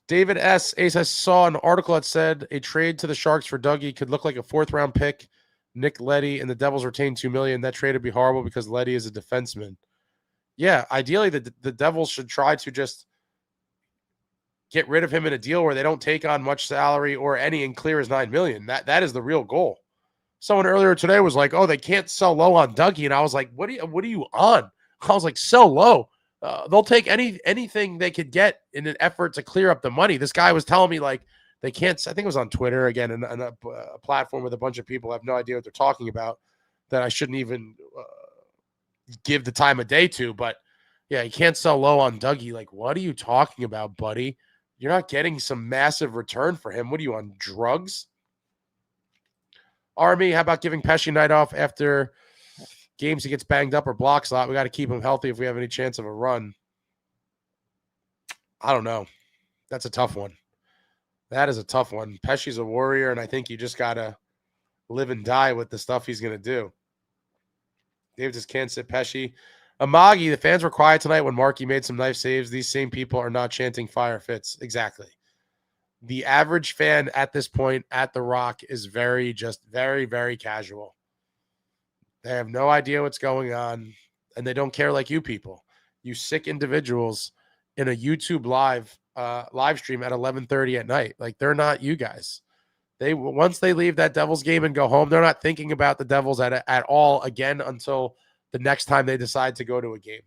David S. Ace, I saw an article that said a trade to the Sharks for Dougie could look like a 4th-round pick. Nick Leddy and the Devils retain $2 million. That trade would be horrible because Leddy is a defenseman. Yeah, ideally the Devils should try to just get rid of him in a deal where they don't take on much salary or any and clear as $9 million. That is the real goal. Someone earlier today was like, "Oh, they can't sell low on Dougie," and I was like, "What are you on?" I was like, "Sell low. They'll take anything they could get in an effort to clear up the money." This guy was telling me like they can't. I think it was on Twitter again, and a platform with a bunch of people. I have no idea what they're talking about. That I shouldn't even give the time of day to. But yeah, you can't sell low on Dougie. Like, what are you talking about, buddy? You're not getting some massive return for him. What are you on, drugs? Army, how about giving Pesci night off after games he gets banged up or blocks a lot? We got to keep him healthy if we have any chance of a run. I don't know. That's a tough one. That is a tough one. Pesci's a warrior, and I think you just got to live and die with the stuff he's going to do. Dave just can't sit Pesci. Amagi, the fans were quiet tonight when Markey made some nice saves. These same people are not chanting fire Fitz. Exactly. The average fan at this point at the Rock is very, very casual. They have no idea what's going on, and they don't care like you people. You sick individuals in a YouTube live stream at 11:30 at night. Like, they're not you guys. Once they leave that Devils game and go home, they're not thinking about the Devils at all again until the next time they decide to go to a game.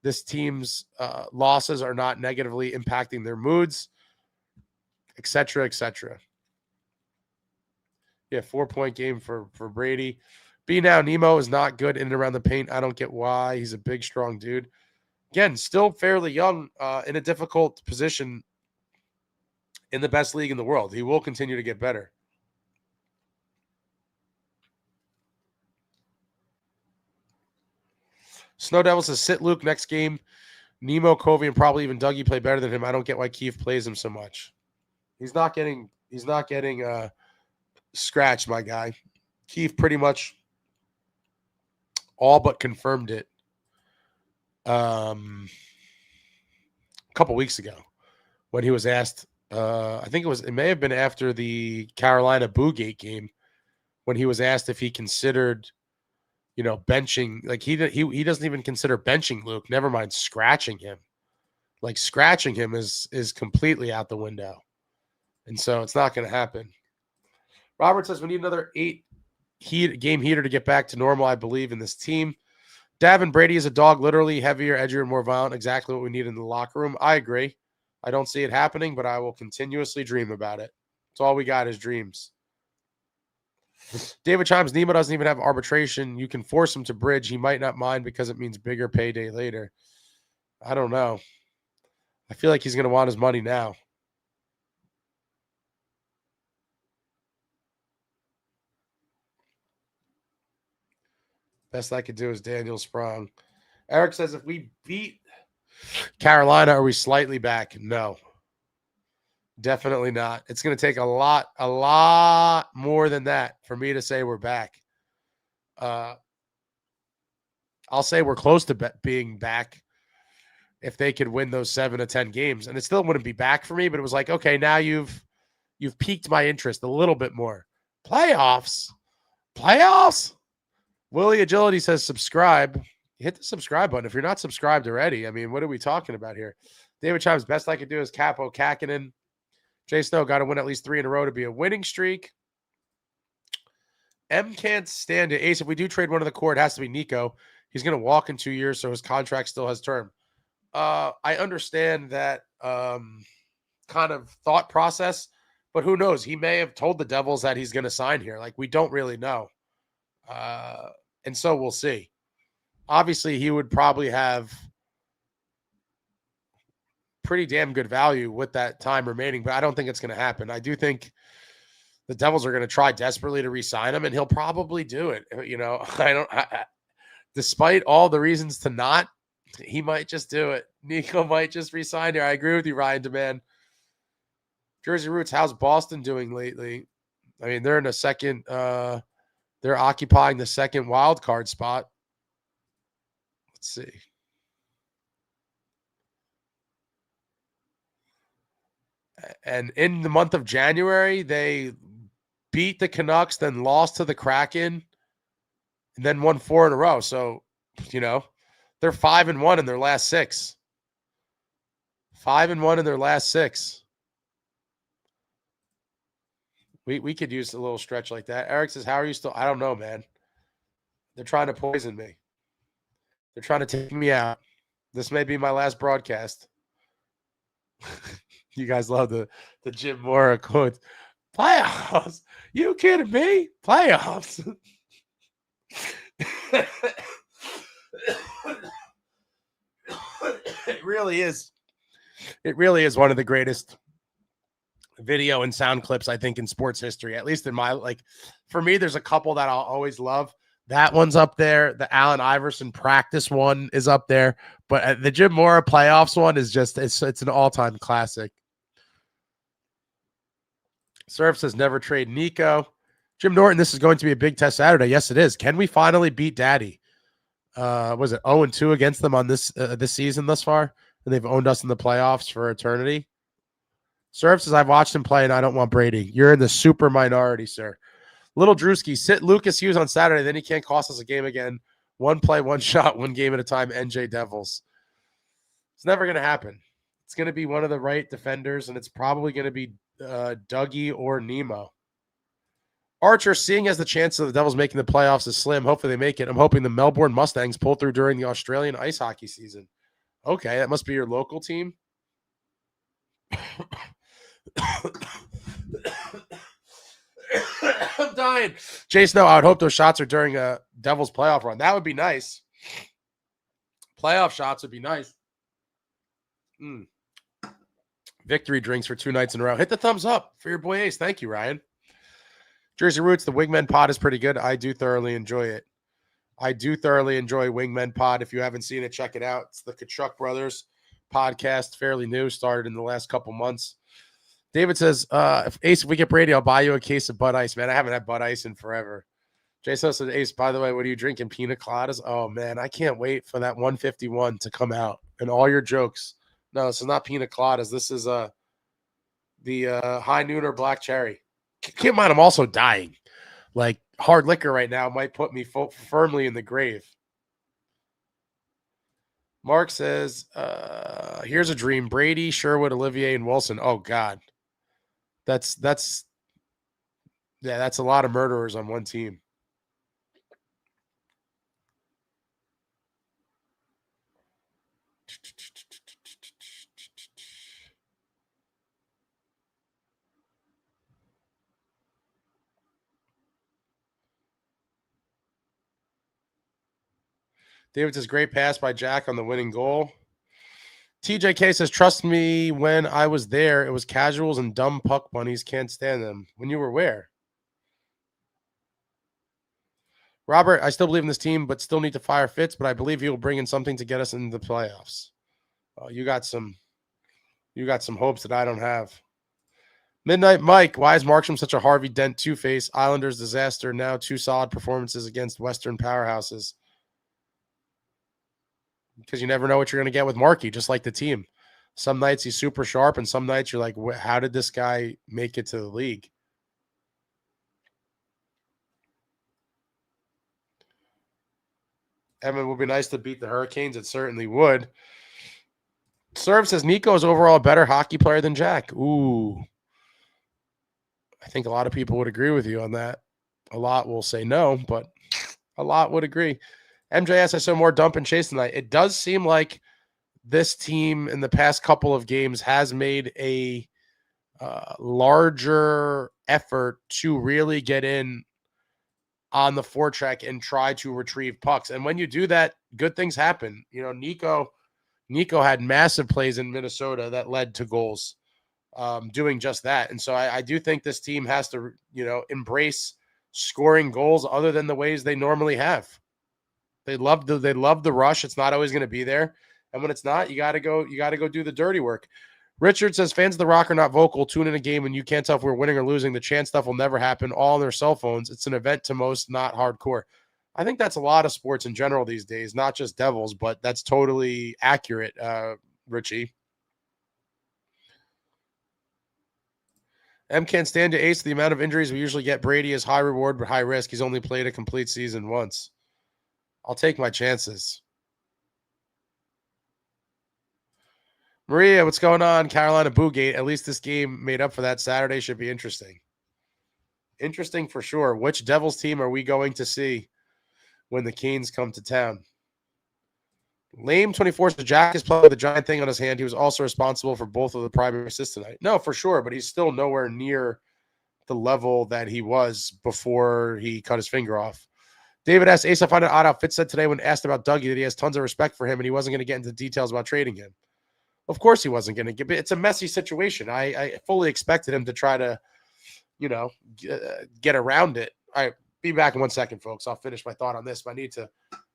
This team's losses are not negatively impacting their moods, etc., etc. Yeah, 4-point game for Brady. B now, Nemo is not good in and around the paint. I don't get why. He's a big, strong dude. Again, still fairly young, in a difficult position in the best league in the world. He will continue to get better. Snow Devil says, sit Luke next game. Nemo, Covey, and probably even Dougie play better than him. I don't get why Keefe plays him so much. He's not getting scratched, my guy. Keefe pretty much all but confirmed it a couple weeks ago when he was asked. I think it may have been after the Carolina Boogate game when he was asked if he considered, benching. Like he doesn't even consider benching Luke. Never mind scratching him. Like scratching him is completely out the window. And so it's not going to happen. Robert says we need another 8-game heater to get back to normal. I believe in this team. Davin Brady is a dog, literally heavier, edgier, and more violent. Exactly what we need in the locker room. I agree. I don't see it happening, but I will continuously dream about it. It's all we got is dreams. David Chimes, Nemo doesn't even have arbitration. You can force him to bridge. He might not mind because it means bigger payday later. I don't know. I feel like he's going to want his money now. Best I could do is Daniel Sprong. Eric says, if we beat Carolina, are we slightly back? No. Definitely not. It's going to take a lot more than that for me to say we're back. I'll say we're close to being back if they could win those 7 to 10 games. And it still wouldn't be back for me, but it was like, okay, now you've piqued my interest a little bit more. Playoffs? Willie Agility says subscribe. Hit the subscribe button if you're not subscribed already. I mean, what are we talking about here? David Chimes, best I could do is Capo Kakinen. Jay Snow got to win at least 3 in a row to be a winning streak. M can't stand it. Ace, if we do trade one of the core, it has to be Nico. He's going to walk in 2 years, so his contract still has term. I understand that kind of thought process, but who knows? He may have told the Devils that he's going to sign here. Like, we don't really know. And so we'll see. Obviously, he would probably have pretty damn good value with that time remaining, but I don't think it's going to happen. I do think the Devils are going to try desperately to re-sign him, and he'll probably do it. Despite all the reasons to not, he might just do it. Nico might just re-sign here. I agree with you, Ryan Demand. Jersey Roots, how's Boston doing lately? I mean, they're in a second, they're occupying the second wild card spot. Let's see. And in the month of January, they beat the Canucks, then lost to the Kraken, and then won 4 in a row. So, they're 5-1 in their last 6. 5-1 in their last 6. We could use a little stretch like that. Eric says, how are you still? I don't know, man. They're trying to poison me. They're trying to take me out. This may be my last broadcast. You guys love the Jim Mora quote. Playoffs? You kidding me? Playoffs? It really is. It really is one of the greatest video and sound clips, I think, in sports history. At least in my, for me, there's a couple that I'll always love. That one's up there. The Allen Iverson practice one is up there. But the Jim Mora playoffs one is just, it's an all-time classic. Surf says, never trade Nico. Jim Norton, this is going to be a big test Saturday. Yes, it is. Can we finally beat Daddy? Was it 0-2 against them on this season thus far? And they've owned us in the playoffs for eternity. Surf says, I've watched him play and I don't want Brady. You're in the super minority, sir. Little Drewski, sit Lucas Hughes on Saturday, then he can't cost us a game again. One play, one shot, one game at a time, NJ Devils. It's never going to happen. It's going to be one of the right defenders, and it's probably going to be Dougie or Nemo. Archer, seeing as the chance of the Devils making the playoffs is slim, hopefully they make it. I'm hoping the Melbourne Mustangs pull through during the Australian ice hockey season. Okay, that must be your local team. I'm dying. Jason, no, I would hope those shots are during a Devils playoff run. That would be nice. Playoff shots would be nice. Victory drinks for 2 nights in a row. Hit the thumbs up for your boy Ace. Thank you, Ryan. Jersey Roots, the Wingmen pod is pretty good. I do thoroughly enjoy it. I do thoroughly enjoy Wingmen pod. If you haven't seen it, check it out. It's the Kachuk Brothers podcast, fairly new, started in the last couple months. David says, if we get Brady, I'll buy you a case of Bud Ice. Man, I haven't had Bud Ice in forever. Jason said, Ace, by the way, what are you drinking? Pina coladas? Oh, man, I can't wait for that 151 to come out. And all your jokes. No, this is not pina coladas. This is the High Nooner Black Cherry. Keep in mind, I'm also dying. Like, hard liquor right now might put me firmly in the grave. Mark says, here's a dream. Brady, Sherwood, Olivier, and Wilson. Oh, God. That's a lot of murderers on one team. David says, great pass by Jack on the winning goal. TJK says, trust me, when I was there, it was casuals and dumb puck bunnies. Can't stand them. When you were where? Robert, I still believe in this team, but still need to fire Fitz, but I believe he will bring in something to get us into the playoffs. You got some hopes that I don't have. Midnight Mike, why is Markstrom such a Harvey Dent two-face? Islanders disaster, now 2 solid performances against Western powerhouses. Because you never know what you're going to get with Markey, just like the team. Some nights he's super sharp, and some nights you're like, how did this guy make it to the league? Evan, it would be nice to beat the Hurricanes. It certainly would. Serve says, Nico is overall a better hockey player than Jack. Ooh. I think a lot of people would agree with you on that. A lot will say no, but a lot would agree. MJS, I saw more dump and chase tonight. It does seem like this team in the past couple of games has made a larger effort to really get in on the forecheck and try to retrieve pucks. And when you do that, good things happen. You know, Nico had massive plays in Minnesota that led to goals, doing just that. And so I do think this team has to, embrace scoring goals other than the ways they normally have. They love the rush. It's not always going to be there. And when it's not, you got to go do the dirty work. Richard says, fans of The Rock are not vocal. Tune in a game when you can't tell if we're winning or losing. The chant stuff will never happen. All on their cell phones. It's an event to most, not hardcore. I think that's a lot of sports in general these days, not just Devils, but that's totally accurate, Richie. M can't stand to ace. The amount of injuries we usually get Brady is high reward but high risk. He's only played a complete season once. I'll take my chances. Maria, what's going on? Carolina Boogate. At least this game made up for that. Saturday should be interesting. Interesting for sure. Which Devils team are we going to see when the Canes come to town? Lame 24 says Jack is playing with a giant thing on his hand. He was also responsible for both of the primary assists tonight. No, for sure, but he's still nowhere near the level that he was before he cut his finger off. David S. Ace, I find it odd how Fitz said today when asked about Dougie that he has tons of respect for him and he wasn't going to get into details about trading him. Of course he wasn't going to get. It's a messy situation. I fully expected him to try to, get around it. All right, be back in 1 second, folks. I'll finish my thought on this. But I need to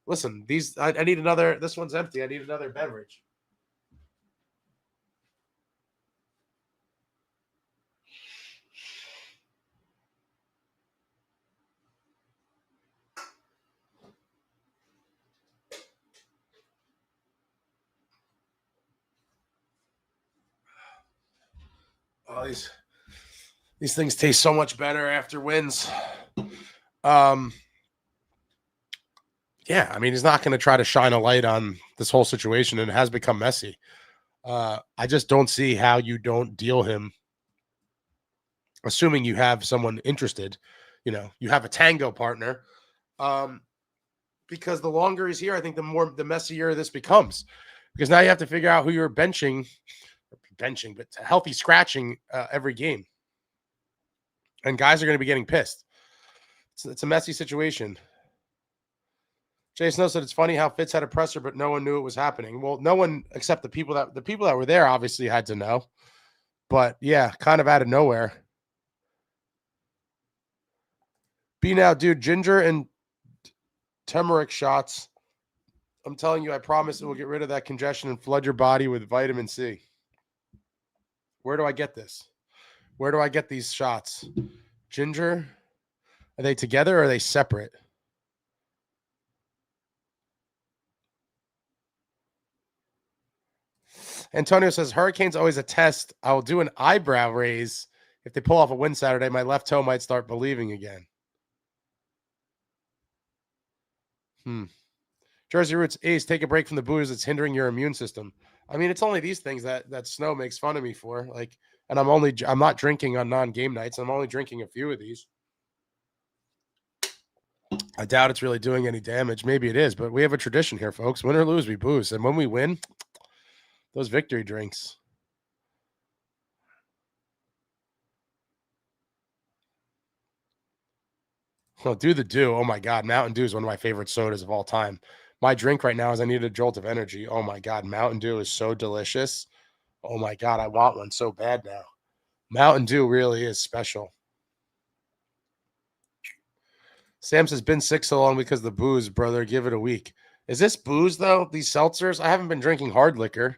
listen. I need another. This one's empty. I need another beverage. Oh, these things taste so much better after wins. Yeah, I mean, he's not going to try to shine a light on this whole situation, and it has become messy. I just don't see how you don't deal him, assuming you have someone interested. You have a tango partner. Because the longer he's here, I think the messier this becomes. Because now you have to figure out who you're benching, but healthy scratching every game. And guys are going to be getting pissed. It's a messy situation. Jay Snow said it's funny how Fitz had a presser, but no one knew it was happening. Well, no one except the people that were there obviously had to know. But yeah, kind of out of nowhere. Be now, dude, ginger and turmeric shots. I'm telling you, I promise it will get rid of that congestion and flood your body with vitamin C. Where do I get this? Where do I get these shots? Ginger? Are they together or are they separate? Antonio says, Hurricanes always a test. I will do an eyebrow raise. If they pull off a win Saturday, my left toe might start believing again. Jersey Roots Ace, take a break from the booze. It's hindering your immune system. I mean, it's only these things that Snow makes fun of me for. And I'm not drinking on non-game nights. I'm only drinking a few of these. I doubt it's really doing any damage. Maybe it is, but we have a tradition here, folks. Win or lose, we booze. And when we win, those victory drinks. Oh, do the dew. Oh, my God. Mountain Dew is one of my favorite sodas of all time. My drink right now is I need a jolt of energy. Oh, my God. Mountain Dew is so delicious. Oh, my God. I want one so bad now. Mountain Dew really is special. Sam says, been sick so long because of the booze, brother. Give it a week. Is this booze, though? These seltzers? I haven't been drinking hard liquor.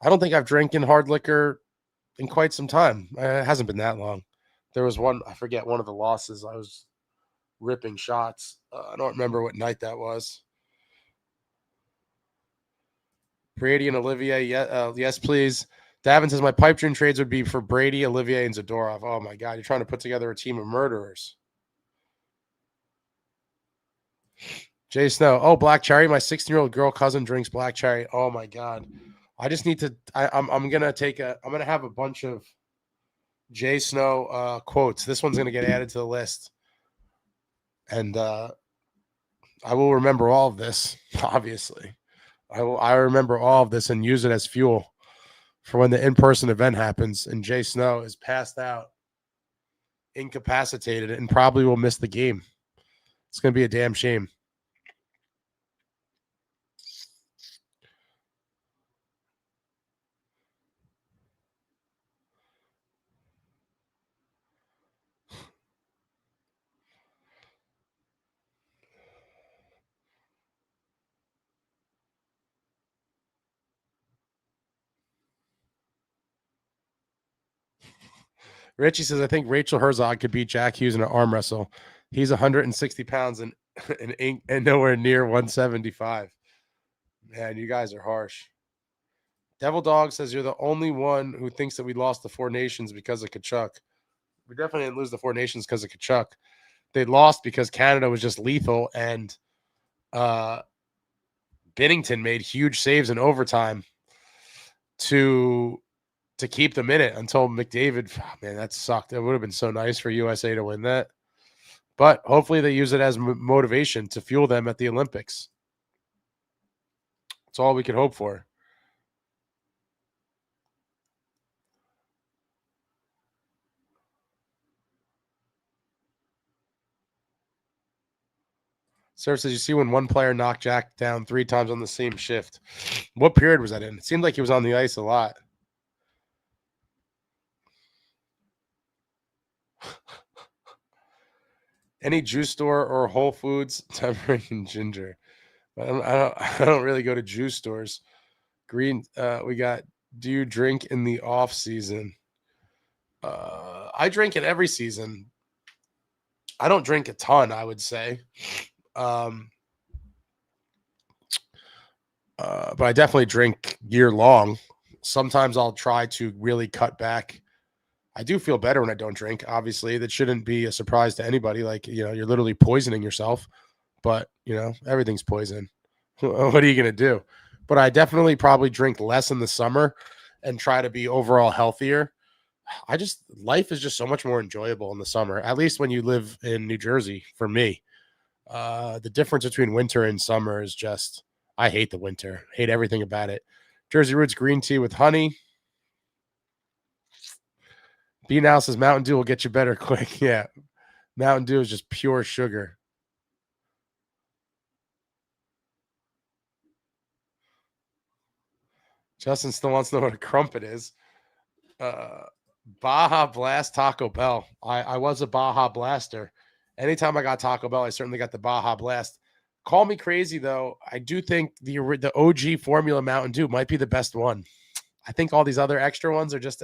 I don't think I've drinking hard liquor in quite some time. It hasn't been that long. There was one, I forget, one of the losses. I was ripping shots. I don't remember what night that was. Brady and Olivier, yes, please. Davin says, my pipe dream trades would be for Brady, Olivier, and Zadorov. Oh, my God. You're trying to put together a team of murderers. Jay Snow. Oh, black cherry. My 16-year-old girl cousin drinks black cherry. Oh, my God. I just need to I'm going to have a bunch of Jay Snow quotes. This one's going to get added to the list. And I will remember all of this, obviously. I remember all of this and use it as fuel for when the in-person event happens and Jay Snow is passed out, incapacitated, and probably will miss the game. It's going to be a damn shame. Richie says, I think Rachel Herzog could beat Jack Hughes in an arm wrestle. He's 160 pounds and nowhere near 175. Man, you guys are harsh. Devil Dog says, you're the only one who thinks that we lost the Four Nations because of Kachuk. We definitely didn't lose the Four Nations because of Kachuk. They lost because Canada was just lethal, and Binnington made huge saves in overtime to keep them in it until McDavid. Oh, man, that sucked. It would have been so nice for USA to win that. But hopefully they use it as motivation to fuel them at the Olympics. That's all we could hope for. Sarah says, you see when one player knocked Jack down 3 times on the same shift. What period was that in? It seemed like he was on the ice a lot. Any juice store or Whole Foods, turmeric and ginger. I don't really go to juice stores. Green, we got, do you drink in the off season? I drink in every season. I don't drink a ton, I would say. But I definitely drink year long. Sometimes I'll try to really cut back. I do feel better when I don't drink. Obviously, that shouldn't be a surprise to anybody. Like, you're literally poisoning yourself, but everything's poison. What are you going to do? But I definitely probably drink less in the summer and try to be overall healthier. Life is just so much more enjoyable in the summer, at least when you live in New Jersey. For me, the difference between winter and summer is just, I hate the winter, hate everything about it. Jersey Roots green tea with honey. B now says Mountain Dew will get you better quick. Yeah. Mountain Dew is just pure sugar. Justin still wants to know what a crumpet is. Baja Blast Taco Bell. I was a Baja Blaster. Anytime I got Taco Bell, I certainly got the Baja Blast. Call me crazy, though. I do think the OG formula Mountain Dew might be the best one. I think all these other extra ones are just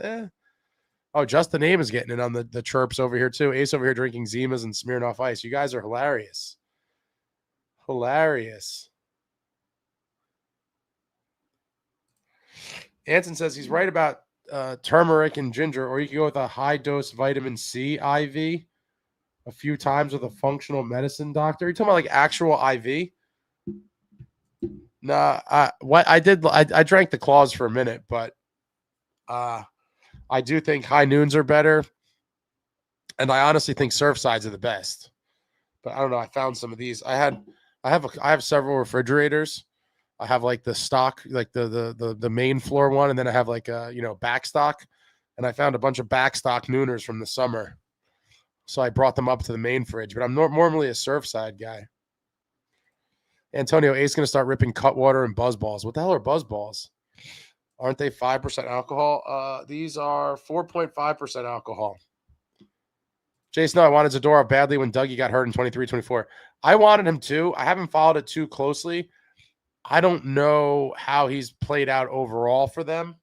Oh, just the name is getting it on the chirps over here, too. Ace over here drinking Zimas and Smirnoff Ice. You guys are hilarious. Hilarious. Anson says he's right about turmeric and ginger, or you can go with a high-dose vitamin C IV a few times with a functional medicine doctor. You're talking about like actual IV? Nah, I drank the Claws for a minute, but I do think high noons are better. And I honestly think Surfsides are the best. But I don't know. I found some of these. I have several refrigerators. I have like the stock, like the main floor one, and then I have like back stock. And I found a bunch of back stock nooners from the summer. So I brought them up to the main fridge. But I'm normally a Surfside guy. Antonio Ace going to start ripping Cutwater and Buzzballs. What the hell are Buzzballs? Aren't they 5% alcohol? These are 4.5% alcohol. Jason, I wanted Zadorov badly when Dougie got hurt in 23-24. I wanted him too. I haven't followed it too closely. I don't know how he's played out overall for them.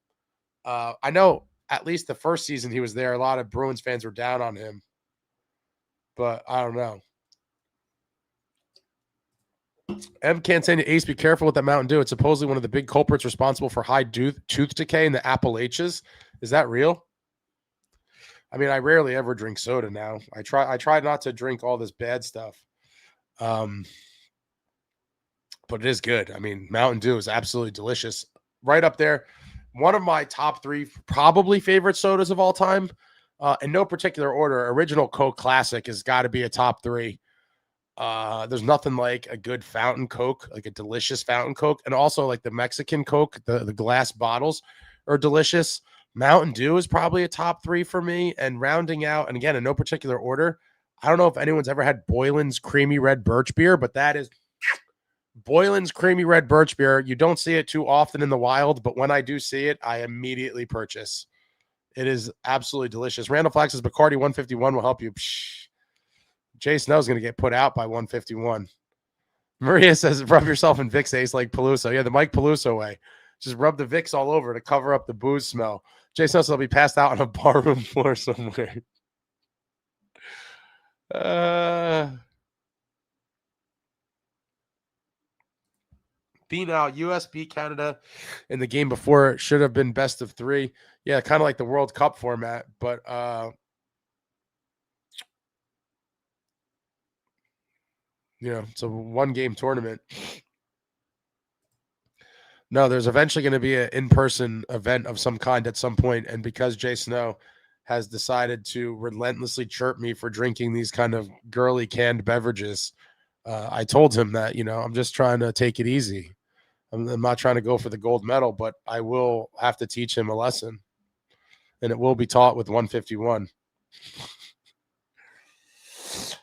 I know at least the first season he was there, a lot of Bruins fans were down on him. But I don't know. M can't say to Ace, be careful with that Mountain Dew. It's supposedly one of the big culprits responsible for high tooth decay in the Appalachians. Is that real? I mean, I rarely ever drink soda now. I try not to drink all this bad stuff. But it is good. I mean, Mountain Dew is absolutely delicious. Right up there. One of my top 3 probably favorite sodas of all time. In no particular order, Original Coke Classic has got to be a top 3. There's nothing like a good fountain Coke, like a delicious fountain Coke. And also like the Mexican Coke, the glass bottles are delicious. Mountain Dew is probably a top 3 for me. And rounding out, and again, in no particular order, I don't know if anyone's ever had Boylan's Creamy Red Birch Beer, but that is Boylan's Creamy Red Birch Beer. You don't see it too often in the wild, but when I do see it, I immediately purchase. It is absolutely delicious. Randall Flax says Bacardi 151 will help you. Psh. Jay Snow's going to get put out by 151. Maria says, rub yourself in Vicks, Ace, like Peluso. Yeah, the Mike Peluso way. Just rub the Vicks all over to cover up the booze smell. Jay Snow will be passed out on a barroom floor somewhere. B now, US beat Canada in the game before. It should have been best of 3. Yeah, kind of like the World Cup format, but it's a 1-game tournament. No, there's eventually going to be an in-person event of some kind at some point, and because Jay Snow has decided to relentlessly chirp me for drinking these kind of girly canned beverages, I told him that, I'm just trying to take it easy. I'm not trying to go for the gold medal, but I will have to teach him a lesson, and it will be taught with 151.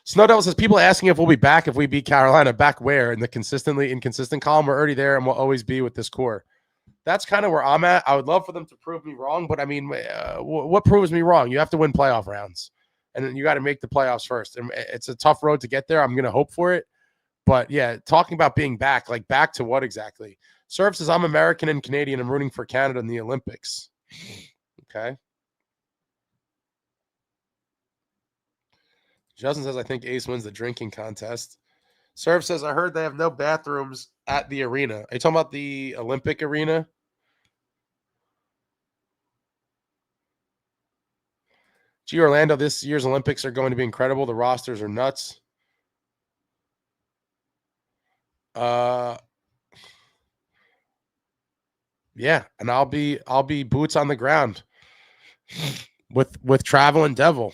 Snow Devil says, people asking if we'll be back if we beat Carolina. Back where? In the consistently inconsistent column? We're already there and we'll always be with this core. That's kind of where I'm at. I would love for them to prove me wrong, but I mean, what proves me wrong? You have to win playoff rounds, and then you got to make the playoffs first. And it's a tough road to get there. I'm going to hope for it. But yeah, talking about being back, like back to what exactly? Serve says, I'm American and Canadian. I'm rooting for Canada in the Olympics. Okay. Justin says, I think Ace wins the drinking contest. Serve says, I heard they have no bathrooms at the arena. Are you talking about the Olympic arena? Gee, Orlando, this year's Olympics are going to be incredible. The rosters are nuts. Yeah, and I'll be boots on the ground with Travel and Devil.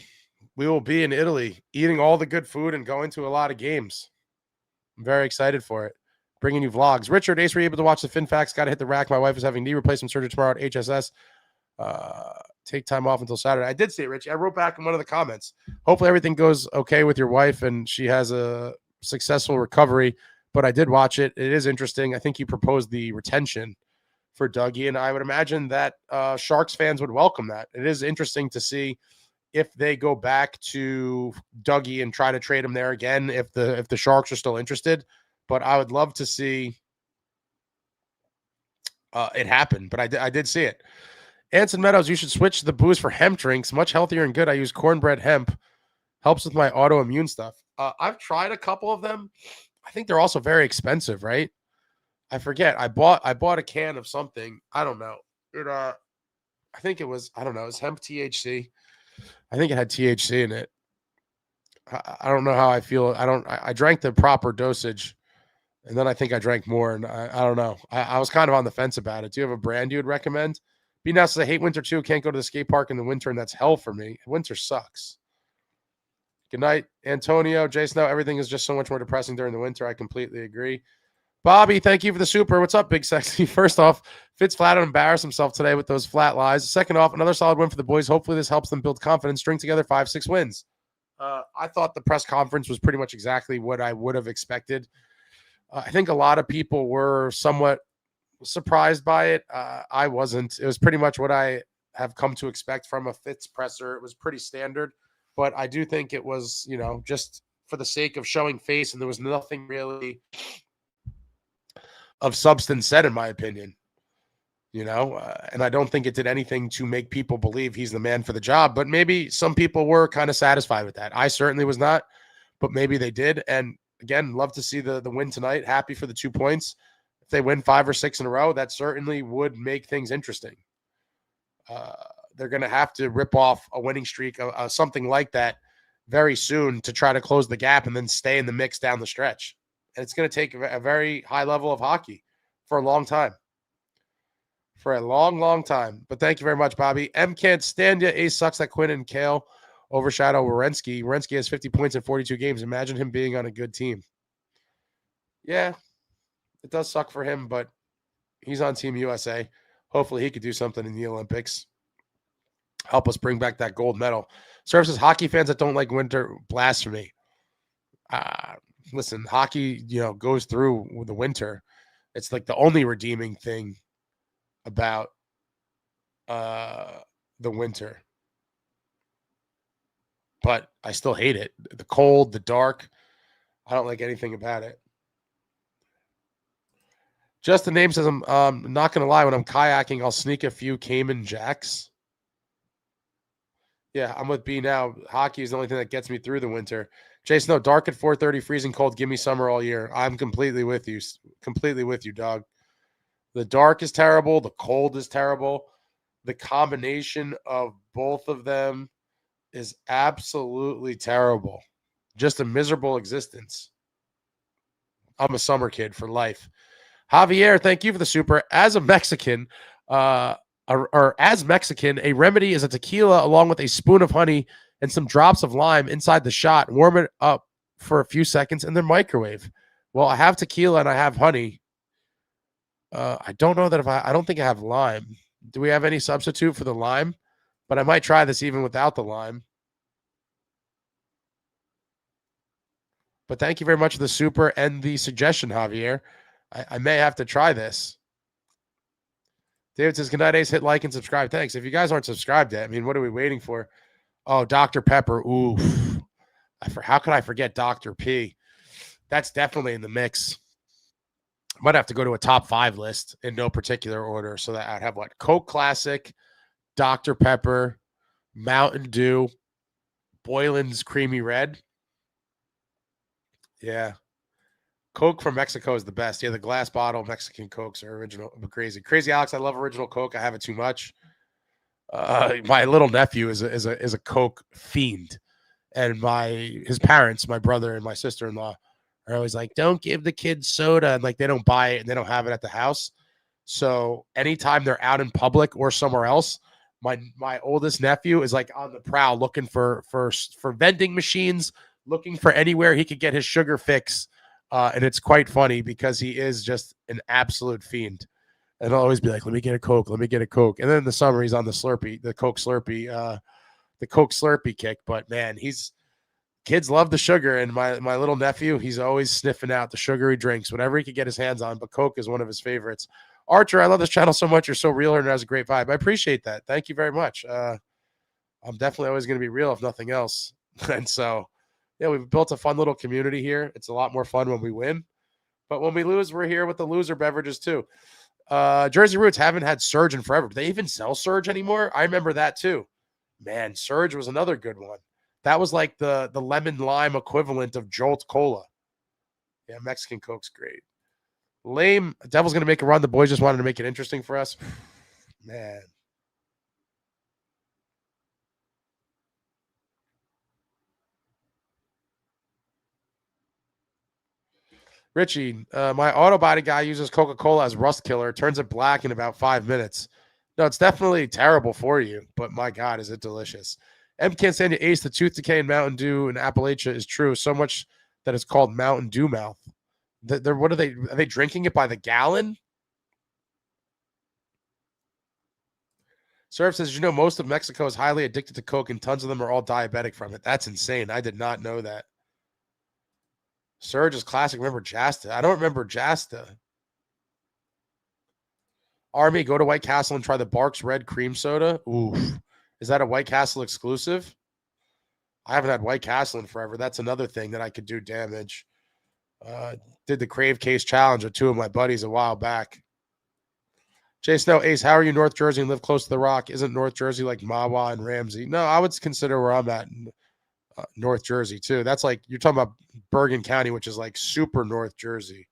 We will be in Italy eating all the good food and going to a lot of games. I'm very excited for it. Bringing you vlogs. Richard, Ace, were you able to watch the FinFacts? Got to hit the rack. My wife is having knee replacement surgery tomorrow at HSS. Take time off until Saturday. I did see it, Rich. I wrote back in one of the comments. Hopefully everything goes okay with your wife and she has a successful recovery. But I did watch it. It is interesting. I think he proposed the retention for Dougie, and I would imagine that Sharks fans would welcome that. It is interesting to see if they go back to Dougie and try to trade him there again, if the Sharks are still interested. But I would love to see it happen. But I did see it. Anson Meadows, you should switch the booze for hemp drinks. Much healthier and good. I use cornbread hemp. Helps with my autoimmune stuff. I've tried a couple of them. I think they're also very expensive, right? I forget. I bought a can of something. I don't know. I think it was, I don't know, it's hemp THC. I think it had THC in it. I don't know how I feel. I drank the proper dosage, and then I think I drank more, and I don't know. I was kind of on the fence about it. Do you have a brand you would recommend? Be nice. I hate winter too. Can't go to the skate park in the winter, and that's hell for me. Winter sucks. Good night, Antonio. Jason, now everything is just so much more depressing during the winter. I completely agree. Bobby, thank you for the super. What's up, Big Sexy? First off, Fitz flat out embarrassed himself today with those flat lies. Second off, another solid win for the boys. Hopefully this helps them build confidence, string together 5-6 wins. I thought the press conference was pretty much exactly what I would have expected. I think a lot of people were somewhat surprised by it. I wasn't. It was pretty much what I have come to expect from a Fitz presser. It was pretty standard, but I do think it was, just for the sake of showing face, and there was nothing really of substance said, in my opinion, and I don't think it did anything to make people believe he's the man for the job, but maybe some people were kind of satisfied with that. I certainly was not, but maybe they did. And again, love to see the win tonight. Happy for the 2 points. If they win 5 or 6 in a row, that certainly would make things interesting. They're going to have to rip off a winning streak, something like that very soon to try to close the gap and then stay in the mix down the stretch. And it's going to take a very high level of hockey for a long time. For a long, long time. But thank you very much, Bobby. M can't stand you. Ace sucks that Quinn and Kale overshadow Werenski. Werenski has 50 points in 42 games. Imagine him being on a good team. Yeah, it does suck for him, but he's on Team USA. Hopefully he could do something in the Olympics. Help us bring back that gold medal. Services hockey fans that don't like winter, blasphemy. Listen, hockey, goes through the winter. It's like the only redeeming thing about the winter. But I still hate it. The cold, the dark. I don't like anything about it. Just the name says, I'm not going to lie. When I'm kayaking, I'll sneak a few Cayman jacks. Yeah, I'm with B now. Hockey is the only thing that gets me through the winter. Jason, no, dark at 4:30, freezing cold. Give me summer all year. I'm completely with you. Completely with you, dog. The dark is terrible. The cold is terrible. The combination of both of them is absolutely terrible. Just a miserable existence. I'm a summer kid for life. Javier, thank you for the super. As a Mexican, or as Mexican, a remedy is a tequila along with a spoon of honey and some drops of lime inside the shot. Warm it up for a few seconds and then microwave. Well, I have tequila and I have honey. I don't know that I don't think I have lime. Do we have any substitute for the lime? But I might try this even without the lime. But thank you very much for the super and the suggestion, Javier. I may have to try this. David says, good night, Ace. Hit like and subscribe. Thanks. If you guys aren't subscribed yet, I mean, what are we waiting for? Oh, Dr. Pepper. Oof. How could I forget Dr. P? That's definitely in the mix. Might have to go to a top 5 list in no particular order. So that I'd have what? Coke Classic, Dr. Pepper, Mountain Dew, Boylan's Creamy Red. Yeah. Coke from Mexico is the best. Yeah, the glass bottle Mexican Cokes are original. Crazy. Crazy Alex, I love original Coke. I have it too much. My little nephew is a Coke fiend. And his parents, my brother and my sister-in-law, are always like, don't give the kids soda. And like they don't buy it and they don't have it at the house. So anytime they're out in public or somewhere else, my oldest nephew is like on the prowl looking for vending machines, looking for anywhere he could get his sugar fix. And it's quite funny because he is just an absolute fiend. And I'll always be like, let me get a Coke. Let me get a Coke. And then in the summer, he's on the Coke Slurpee kick. But man, kids love the sugar. And my little nephew, he's always sniffing out the sugary drinks, whatever he could get his hands on. But Coke is one of his favorites. Archer, I love this channel so much. You're so real and it has a great vibe. I appreciate that. Thank you very much. I'm definitely always going to be real, if nothing else. And so, yeah, we've built a fun little community here. It's a lot more fun when we win. But when we lose, we're here with the loser beverages too. Jersey Roots haven't had Surge in forever. Do they even sell Surge anymore? I remember that too. Man, Surge was another good one. That was like the lemon lime equivalent of Jolt Cola. Yeah, Mexican Coke's great. Lame. Devil's going to make a run. The boys just wanted to make it interesting for us. Man. Richie, my auto body guy uses Coca-Cola as rust killer, turns it black in about 5 minutes. No, it's definitely terrible for you, but my God, is it delicious. M. Can't stand you, Ace. The tooth decay in Mountain Dew in Appalachia is true. So much that it's called Mountain Dew mouth. What are they drinking it by the gallon? Serve says, most of Mexico is highly addicted to Coke and tons of them are all diabetic from it. That's insane. I did not know that. Surge is classic. Remember Jasta? I don't remember Jasta. Army, go to White Castle and try the Barks Red Cream Soda. Oof. Is that a White Castle exclusive? I haven't had White Castle in forever. That's another thing that I could do damage. Did the Crave Case Challenge with 2 of my buddies a while back. Jay Snow, Ace, how are you North Jersey and live close to the Rock? Isn't North Jersey like Mawa and Ramsey? No, I would consider where I'm at in North Jersey too. That's like, you're talking about Bergen County, which is like super North Jersey.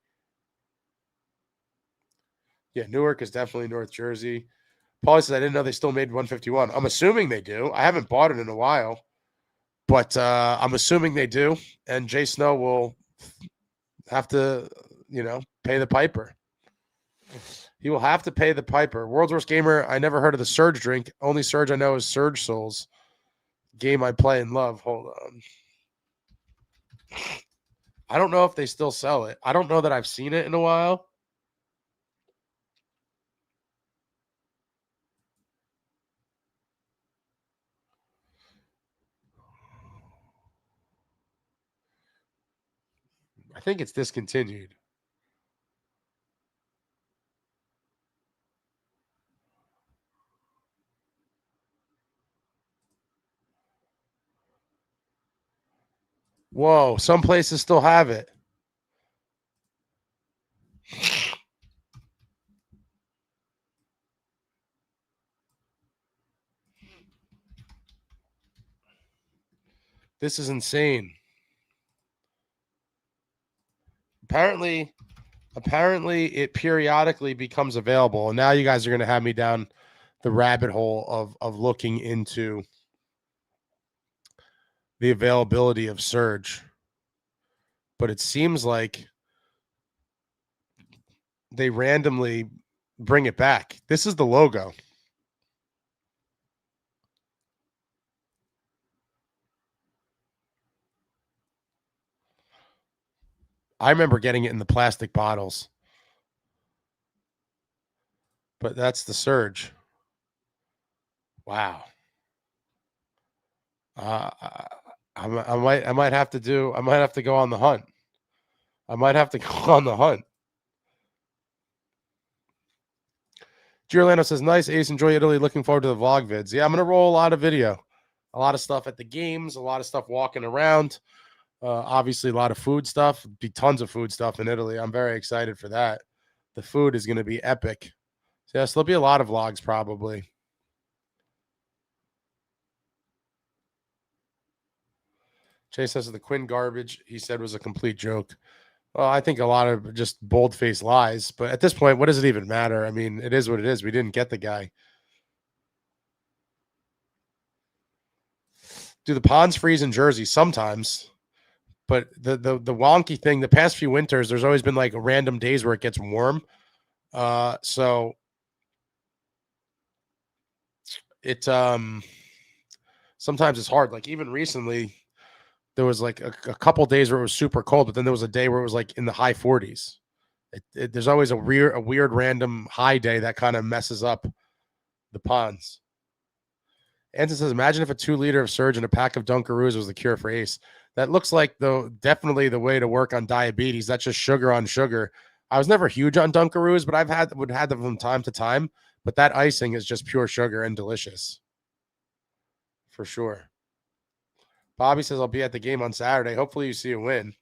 Yeah, Newark is definitely North Jersey. Paulie says, I didn't know they still made 151. I'm assuming they do. I haven't bought it in a while, but I'm assuming they do. And Jay Snow will have to, pay the piper. He will have to pay the piper. World's Worst Gamer, I never heard of the Surge drink. Only Surge I know is Surge Souls. Game I play and love. Hold on. I don't know if they still sell it. I don't know that I've seen it in a while. I think it's discontinued. Whoa, some places still have it. This is insane. Apparently it periodically becomes available, and now you guys are going to have me down the rabbit hole of looking into the availability of Surge. But it seems like they randomly bring it back. This is the logo. I remember getting it in the plastic bottles. But that's the Surge. Wow. I might have to go on the hunt. I might have to go on the hunt. Giorlando says, nice, Ace. Enjoy Italy. Looking forward to the vlog vids. Yeah, I'm going to roll a lot of video. A lot of stuff at the games. A lot of stuff walking around. Obviously, a lot of food stuff. Be tons of food stuff in Italy. I'm very excited for that. The food is going to be epic. So, yes, there'll be a lot of vlogs probably. Chase says the Quinn garbage he said was a complete joke. Well, I think a lot of just bold-faced lies. But at this point, what does it even matter? I mean, it is what it is. We didn't get the guy. Do the ponds freeze in Jersey? Sometimes. But the wonky thing, the past few winters, there's always been like random days where it gets warm. So it sometimes it's hard. Like even recently, there was like a couple days where it was super cold, but then there was a day where it was like in the high 40s. There's always a weird random high day that kind of messes up the ponds. Anson says, imagine if a 2-liter of Surge and a pack of Dunkaroos was the cure for Ace. That looks like definitely the way to work on diabetes. That's just sugar on sugar. I was never huge on Dunkaroos, but would have them from time to time. But that icing is just pure sugar and delicious. For sure. Bobby says, I'll be at the game on Saturday. Hopefully you see a win.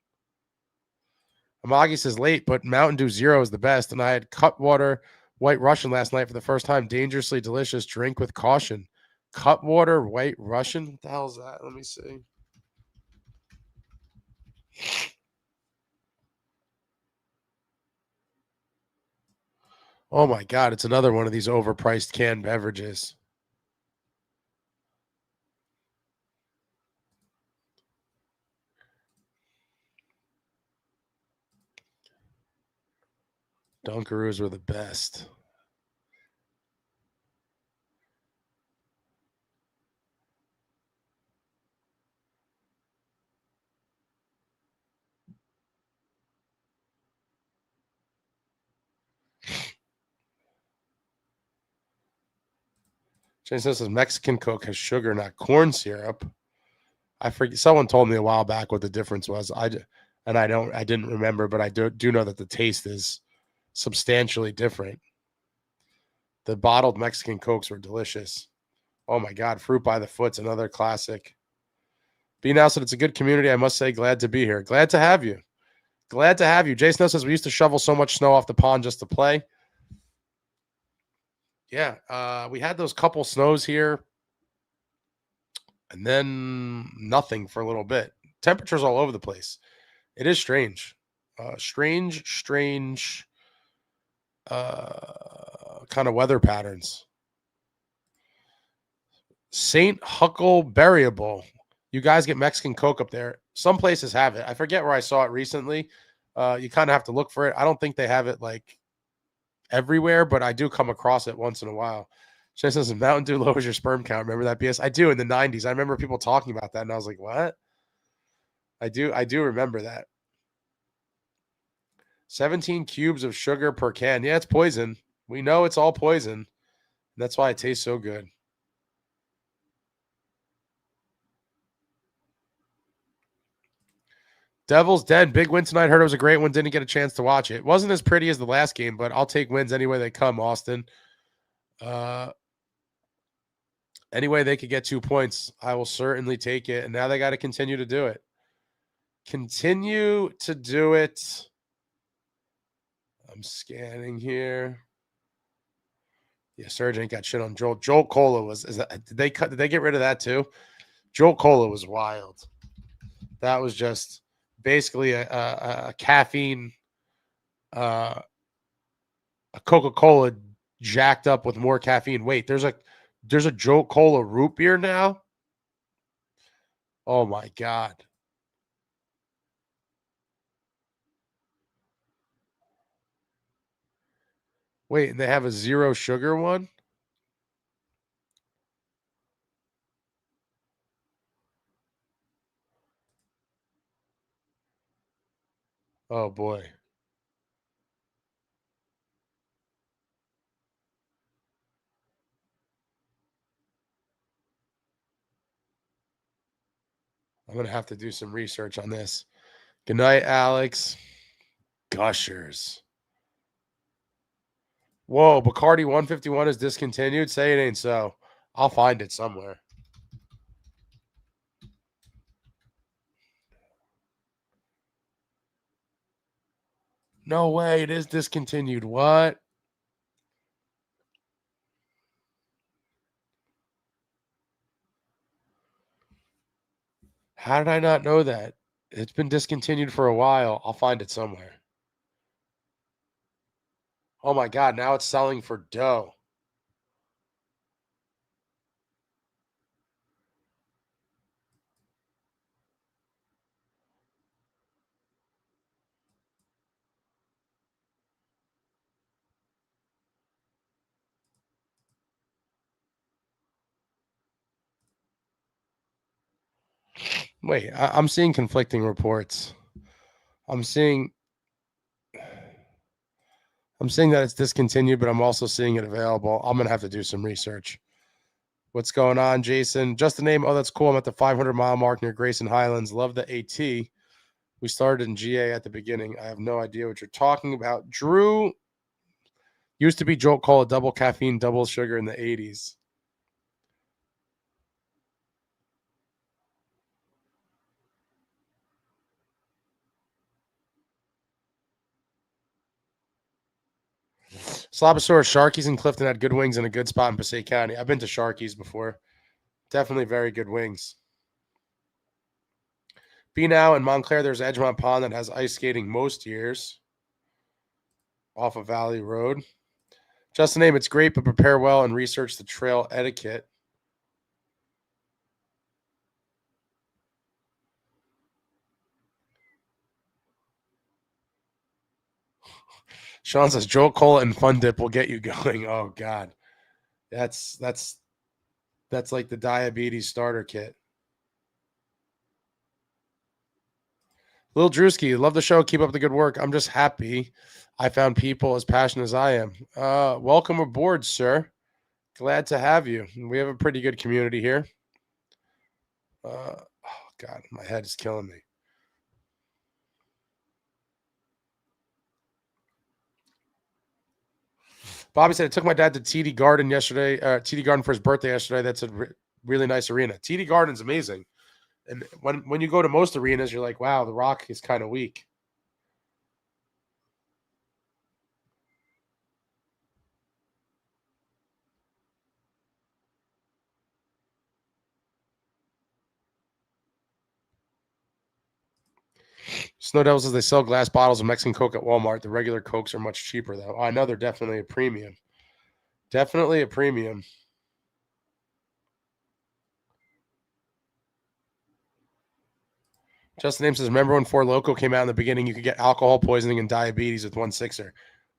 Amagi says, late, but Mountain Dew Zero is the best. And I had Cutwater White Russian last night for the first time. Dangerously delicious. Drink with caution. Cutwater White Russian? What the hell is that? Let me see. Oh my God, it's another one of these overpriced canned beverages. Dunkaroos were the best. Jason says Mexican Coke has sugar, not corn syrup. I forget. Someone told me a while back what the difference was. I didn't remember, but I do know that the taste is substantially different. The bottled Mexican Cokes were delicious. Oh my God, Fruit by the Foot's another classic. B now said it's a good community. I must say, glad to be here. Glad to have you. Glad to have you. Jason says we used to shovel so much snow off the pond just to play. Yeah, we had those couple snows here, and then nothing for a little bit. Temperatures all over the place. It is strange. Strange kind of weather patterns. St. Huckleberryable. You guys get Mexican Coke up there. Some places have it. I forget where I saw it recently. You kind of have to look for it. I don't think they have it like everywhere, but I do come across it once in a while. Jason says, Mountain Dew lowers your sperm count. Remember that BS? I do in the 90s. I remember people talking about that, and I was like, what? I do remember that. 17 cubes of sugar per can. Yeah, it's poison. We know it's all poison. That's why it tastes so good. Devils dead. Big win tonight. Heard it was a great one. Didn't get a chance to watch it. It wasn't as pretty as the last game, but I'll take wins any way they come, Austin. Any way they could get 2 points, I will certainly take it. And now they got to continue to do it. Continue to do it. I'm scanning here. Yeah, Serge ain't got shit on Joel. Joel Cola was. Did they get rid of that too? Joel Cola was wild. That was just basically a caffeine, a Coca-Cola jacked up with more caffeine. Wait, there's a Jolt Cola root beer now? Oh my God. Wait, they have a 0 sugar one? Oh, boy. I'm going to have to do some research on this. Good night, Alex. Gushers. Whoa, Bacardi 151 is discontinued? Say it ain't so. I'll find it somewhere. No way, it is discontinued. What? How did I not know that? It's been discontinued for a while. I'll find it somewhere. Oh my God, now it's selling for dough. Wait, I'm seeing conflicting reports. I'm seeing that it's discontinued, but I'm also seeing it available. I'm going to have to do some research. What's going on, Jason? Just the name. Oh, that's cool. I'm at the 500-mile mark near Grayson Highlands. Love the AT. We started in GA at the beginning. I have no idea what you're talking about. Drew used to be Jolt Cola, double caffeine, double sugar in the 80s. Slabosaurus, Sharky's in Clifton had good wings and a good spot in Passaic County. I've been to Sharky's before. Definitely very good wings. Be now in Montclair, there's Edgemont Pond that has ice skating most years off of Valley Road. Just the name, it's great, but prepare well and research the trail etiquette. Sean says Joel Cola and Fun Dip will get you going. Oh God, that's like the diabetes starter kit. Lil Drewski, love the show. Keep up the good work. I'm just happy I found people as passionate as I am. Welcome aboard, sir. Glad to have you. We have a pretty good community here. Oh God, my head is killing me. Bobby said, I took my dad to TD Garden yesterday, TD Garden for his birthday yesterday. That's a really nice arena. TD Garden's amazing. And when you go to most arenas, you're like, wow, the rock is kind of weak. Snow Devil says they sell glass bottles of Mexican Coke at Walmart. The regular Cokes are much cheaper, though. Oh, I know they're definitely a premium. Definitely a premium. Justin Name says, remember when Four Loko came out in the beginning, you could get alcohol poisoning and diabetes with 1/6er.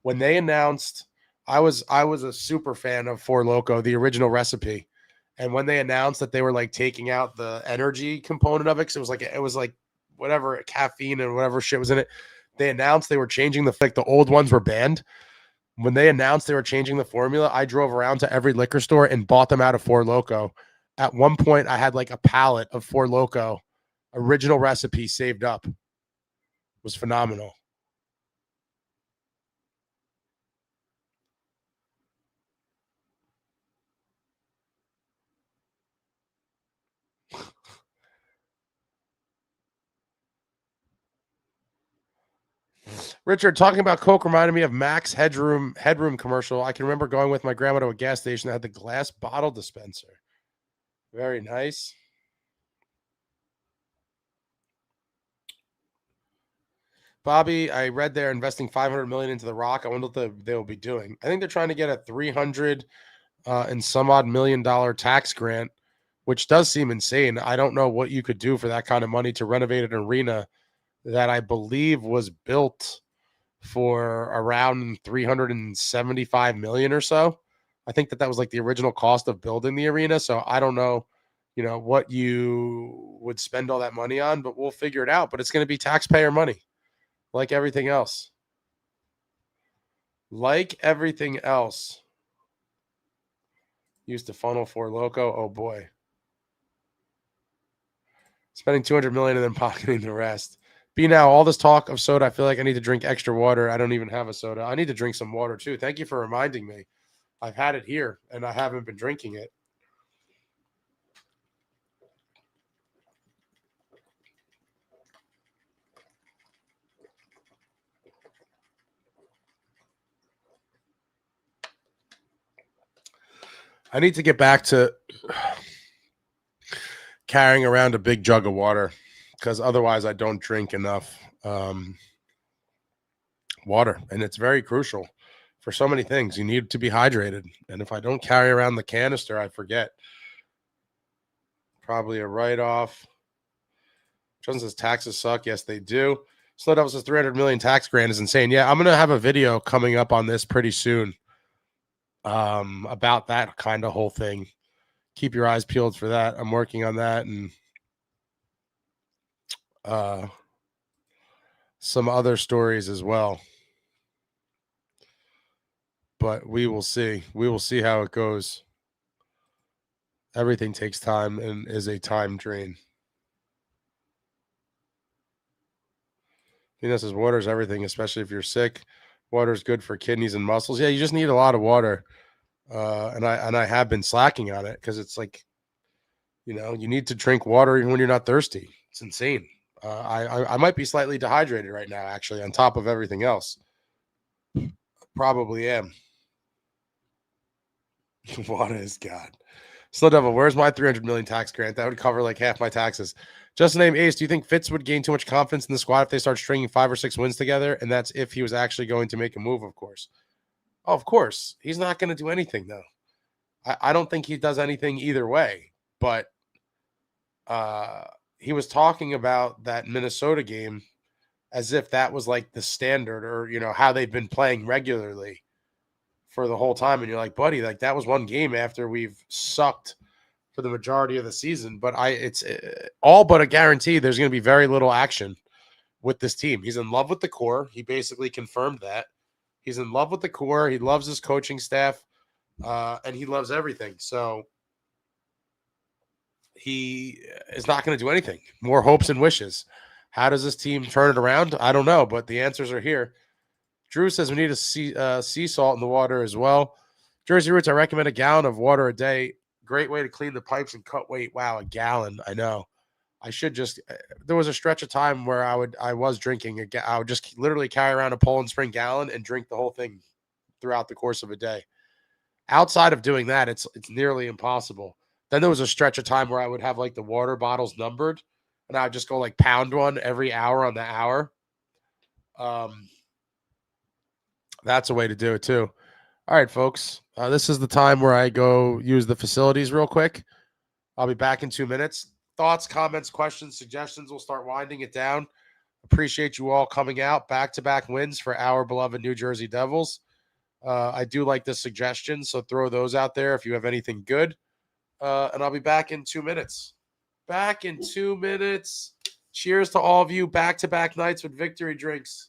When they announced, I was a super fan of Four Loko, the original recipe. And when they announced that they were like taking out the energy component of it, because it was like whatever caffeine and whatever shit was in it, they announced they were changing the old ones were banned. When they announced they were changing the formula, I drove around to every liquor store and bought them out of Four Loko. At one point, I had like a pallet of Four Loko original recipe saved up. It was phenomenal. Richard, talking about Coke reminded me of Max Headroom commercial. I can remember going with my grandma to a gas station that had the glass bottle dispenser. Very nice. Bobby, I read they're investing $500 million into the Rock. I wonder what they will be doing. I think they're trying to get a $300 and some odd $1 million tax grant, which does seem insane. I don't know what you could do for that kind of money to renovate an arena that I believe was built for around 375 million or so. I think that was like the original cost of building the arena. So I don't know, what you would spend all that money on, but we'll figure it out. But it's going to be taxpayer money, like everything else. Like everything else. Used to funnel for Loco. Oh boy. Spending 200 million and then pocketing the rest. Be now, all this talk of soda, I feel like I need to drink extra water. I don't even have a soda. I need to drink some water too. Thank you for reminding me. I've had it here and I haven't been drinking it. I need to get back to carrying around a big jug of water because otherwise I don't drink enough water. And it's very crucial for so many things. You need to be hydrated. And if I don't carry around the canister, I forget. Probably a write-off. Johnson says taxes suck. Yes, they do. Slow Devil says 300 million tax grant is insane. Yeah, I'm going to have a video coming up on this pretty soon about that kind of whole thing. Keep your eyes peeled for that. I'm working on that and some other stories as well. But we will see. We will see how it goes. Everything takes time and is a time drain. Says water is everything, especially if you're sick. Water is good for kidneys and muscles. Yeah, you just need a lot of water. And I have been slacking on it because it's like, you need to drink water even when you're not thirsty. It's insane. I might be slightly dehydrated right now, actually, on top of everything else. Probably am. Water is God. Slow Devil, where's my 300 million tax grant? That would cover like half my taxes. Just name Ace, do you think Fitz would gain too much confidence in the squad if they start stringing 5 or 6 wins together? And that's if he was actually going to make a move, of course. Oh, of course. He's not going to do anything, though. I don't think he does anything either way. But he was talking about that Minnesota game as if that was like the standard or, how they've been playing regularly for the whole time. And you're like, buddy, like that was one game after we've sucked for the majority of the season. But it's all but a guarantee there's going to be very little action with this team. He's in love with the core. He basically confirmed that. He's in love with the core. He loves his coaching staff, and he loves everything. So he is not going to do anything. More hopes and wishes. How does this team turn it around? I don't know, but the answers are here. Drew says we need a sea salt in the water as well. Jersey Roots, I recommend a gallon of water a day. Great way to clean the pipes and cut weight. Wow, a gallon. I know. I should just – there was a stretch of time where I was drinking. I would just literally carry around a Poland Spring gallon and drink the whole thing throughout the course of a day. Outside of doing that, it's nearly impossible. Then there was a stretch of time where I would have like the water bottles numbered, and I would just go like pound one every hour on the hour. That's a way to do it too. All right, folks. This is the time where I go use the facilities real quick. I'll be back in 2 minutes. Thoughts, comments, questions, suggestions. We'll start winding it down. Appreciate you all coming out. Back-to-back wins for our beloved New Jersey Devils. I do like the suggestions, so throw those out there if you have anything good. And I'll be back in 2 minutes. Back in 2 minutes. Cheers to all of you. Back-to-back nights with victory drinks.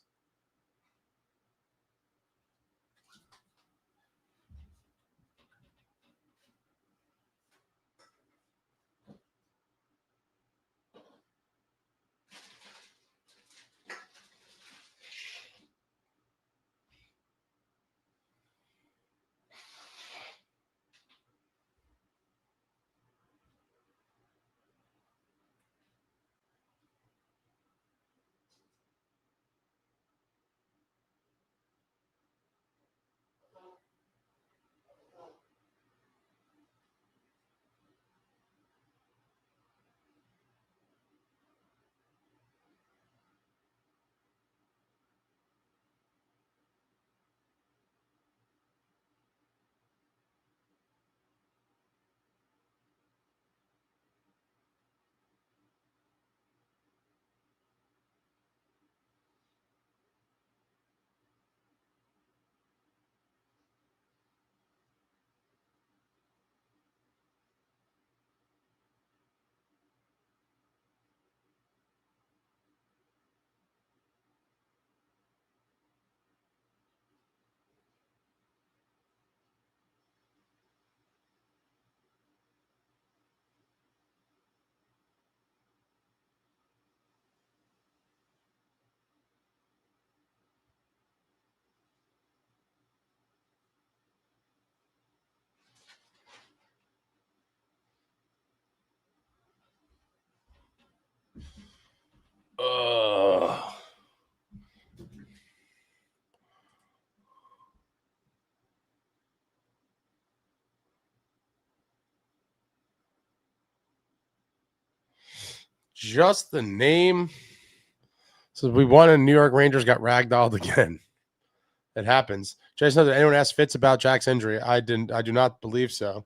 just the name. So we won and New York Rangers got ragdolled again. It happens. Jason, did anyone ask Fitz about Jack's injury? I didn't. I do not believe so.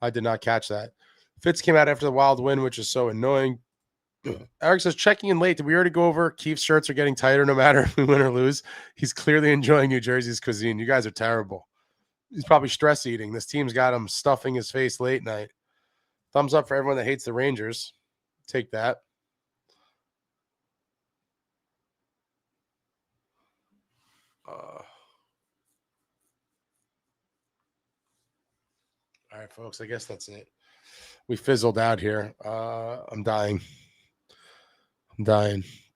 I did not catch that. Fitz came out after the Wild win, which is so annoying. Eric says, checking in late. Did we already go over Keith's shirts are getting tighter no matter if we win or lose? He's clearly enjoying New Jersey's cuisine. You guys are terrible. He's probably stress eating. This team's got him stuffing his face late night. Thumbs up for everyone that hates the Rangers. Take that. All right, folks, I guess that's it. We fizzled out here. I'm dying.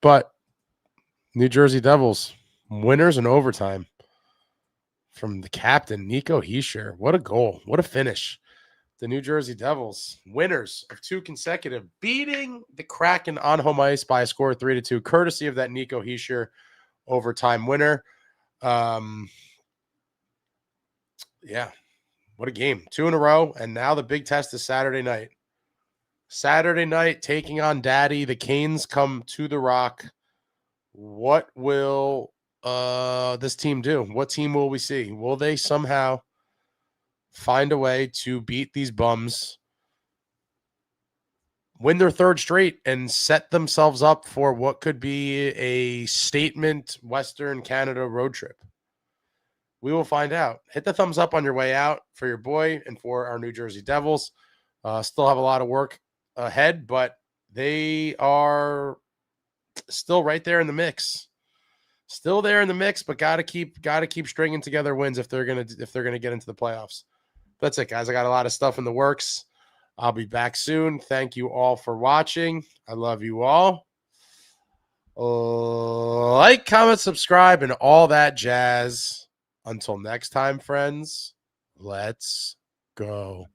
But New Jersey Devils, winners in overtime from the captain, Nico Hischier. What a goal. What a finish. The New Jersey Devils, winners of 2 consecutive, beating the Kraken on home ice by a score of 3-2, courtesy of that Nico Hischier overtime winner. Yeah. What a game. 2 in a row. And now the big test is Saturday night. Saturday night, taking on Daddy. The Canes come to the Rock. What will this team do? What team will we see? Will they somehow find a way to beat these bums, win their 3rd straight, and set themselves up for what could be a statement Western Canada road trip? We will find out. Hit the thumbs up on your way out for your boy and for our New Jersey Devils. Still have a lot of work ahead, but they are still right there in the mix. Still there in the mix, but gotta keep stringing together wins if they're gonna get into the playoffs. That's it, guys. I got a lot of stuff in the works. I'll be back soon. Thank you all for watching. I love you all. Like, comment, subscribe, and all that jazz. Until next time, friends, let's go.